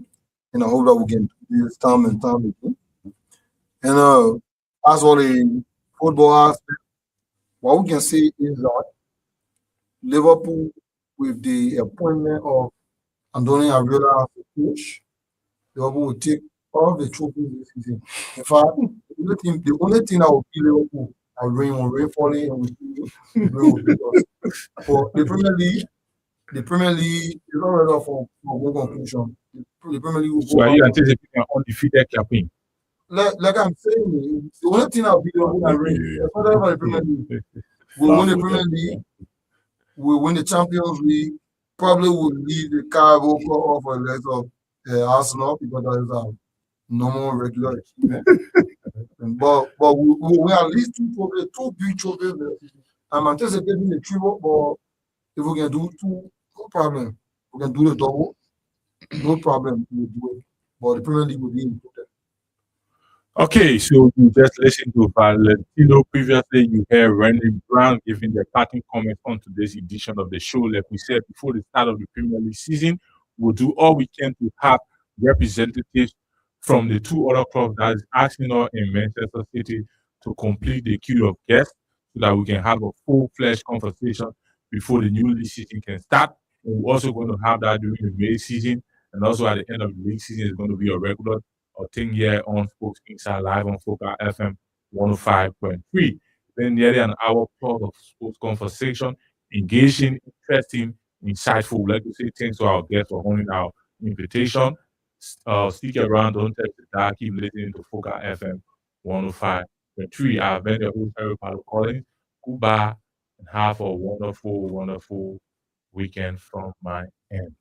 And I hope that we can do this time and time again. And as for the football aspect, what we can say is that Liverpool, with the appointment of Andoni Ariola as the coach, Liverpool will take all the trophies this season. In fact, the only thing that will kill Liverpool are rain falling and we see rain will beat us. For the Premier League is not ready for one conclusion. The Premier League will So go are you back. anticipating an undefeated campaign? Like I'm saying, the only thing that will beat Liverpool and rain is not for the Premier League. We'll win the Premier League. We'll win the Champions League. Probably will lead the Carabao Cup for the rest of Arsenal because that is a normal regular achievement. but we win at least two big trophies. I'm anticipating the triple, but if we can do two, no problem. We can do the double, no problem. We'll do it. But the Premier League will be included. Okay, so you just listened to Valentino. Previously, you heard Randy Brown giving the parting comments on today's edition of the show. Like we said before the start of the Premier League season, we'll do all we can to have representatives from the two other clubs, that is Arsenal and Manchester City, to complete the queue of guests so that we can have a full-fledged conversation before the new league season can start. And we're also going to have that during the May season, and also at the end of the league season, it's going to be a regular thing here on Sports Inside Live on Focal FM 105.3. Then nearly an hour plus of sports conversation, engaging, interesting, insightful. We'd like to say thanks to our guests for honoring our invitation. Stick around, don't touch the dial, keep listening to Focal FM 105.3. I've been your host, Harry Paulo Collins. Goodbye and have a wonderful, wonderful weekend from my end.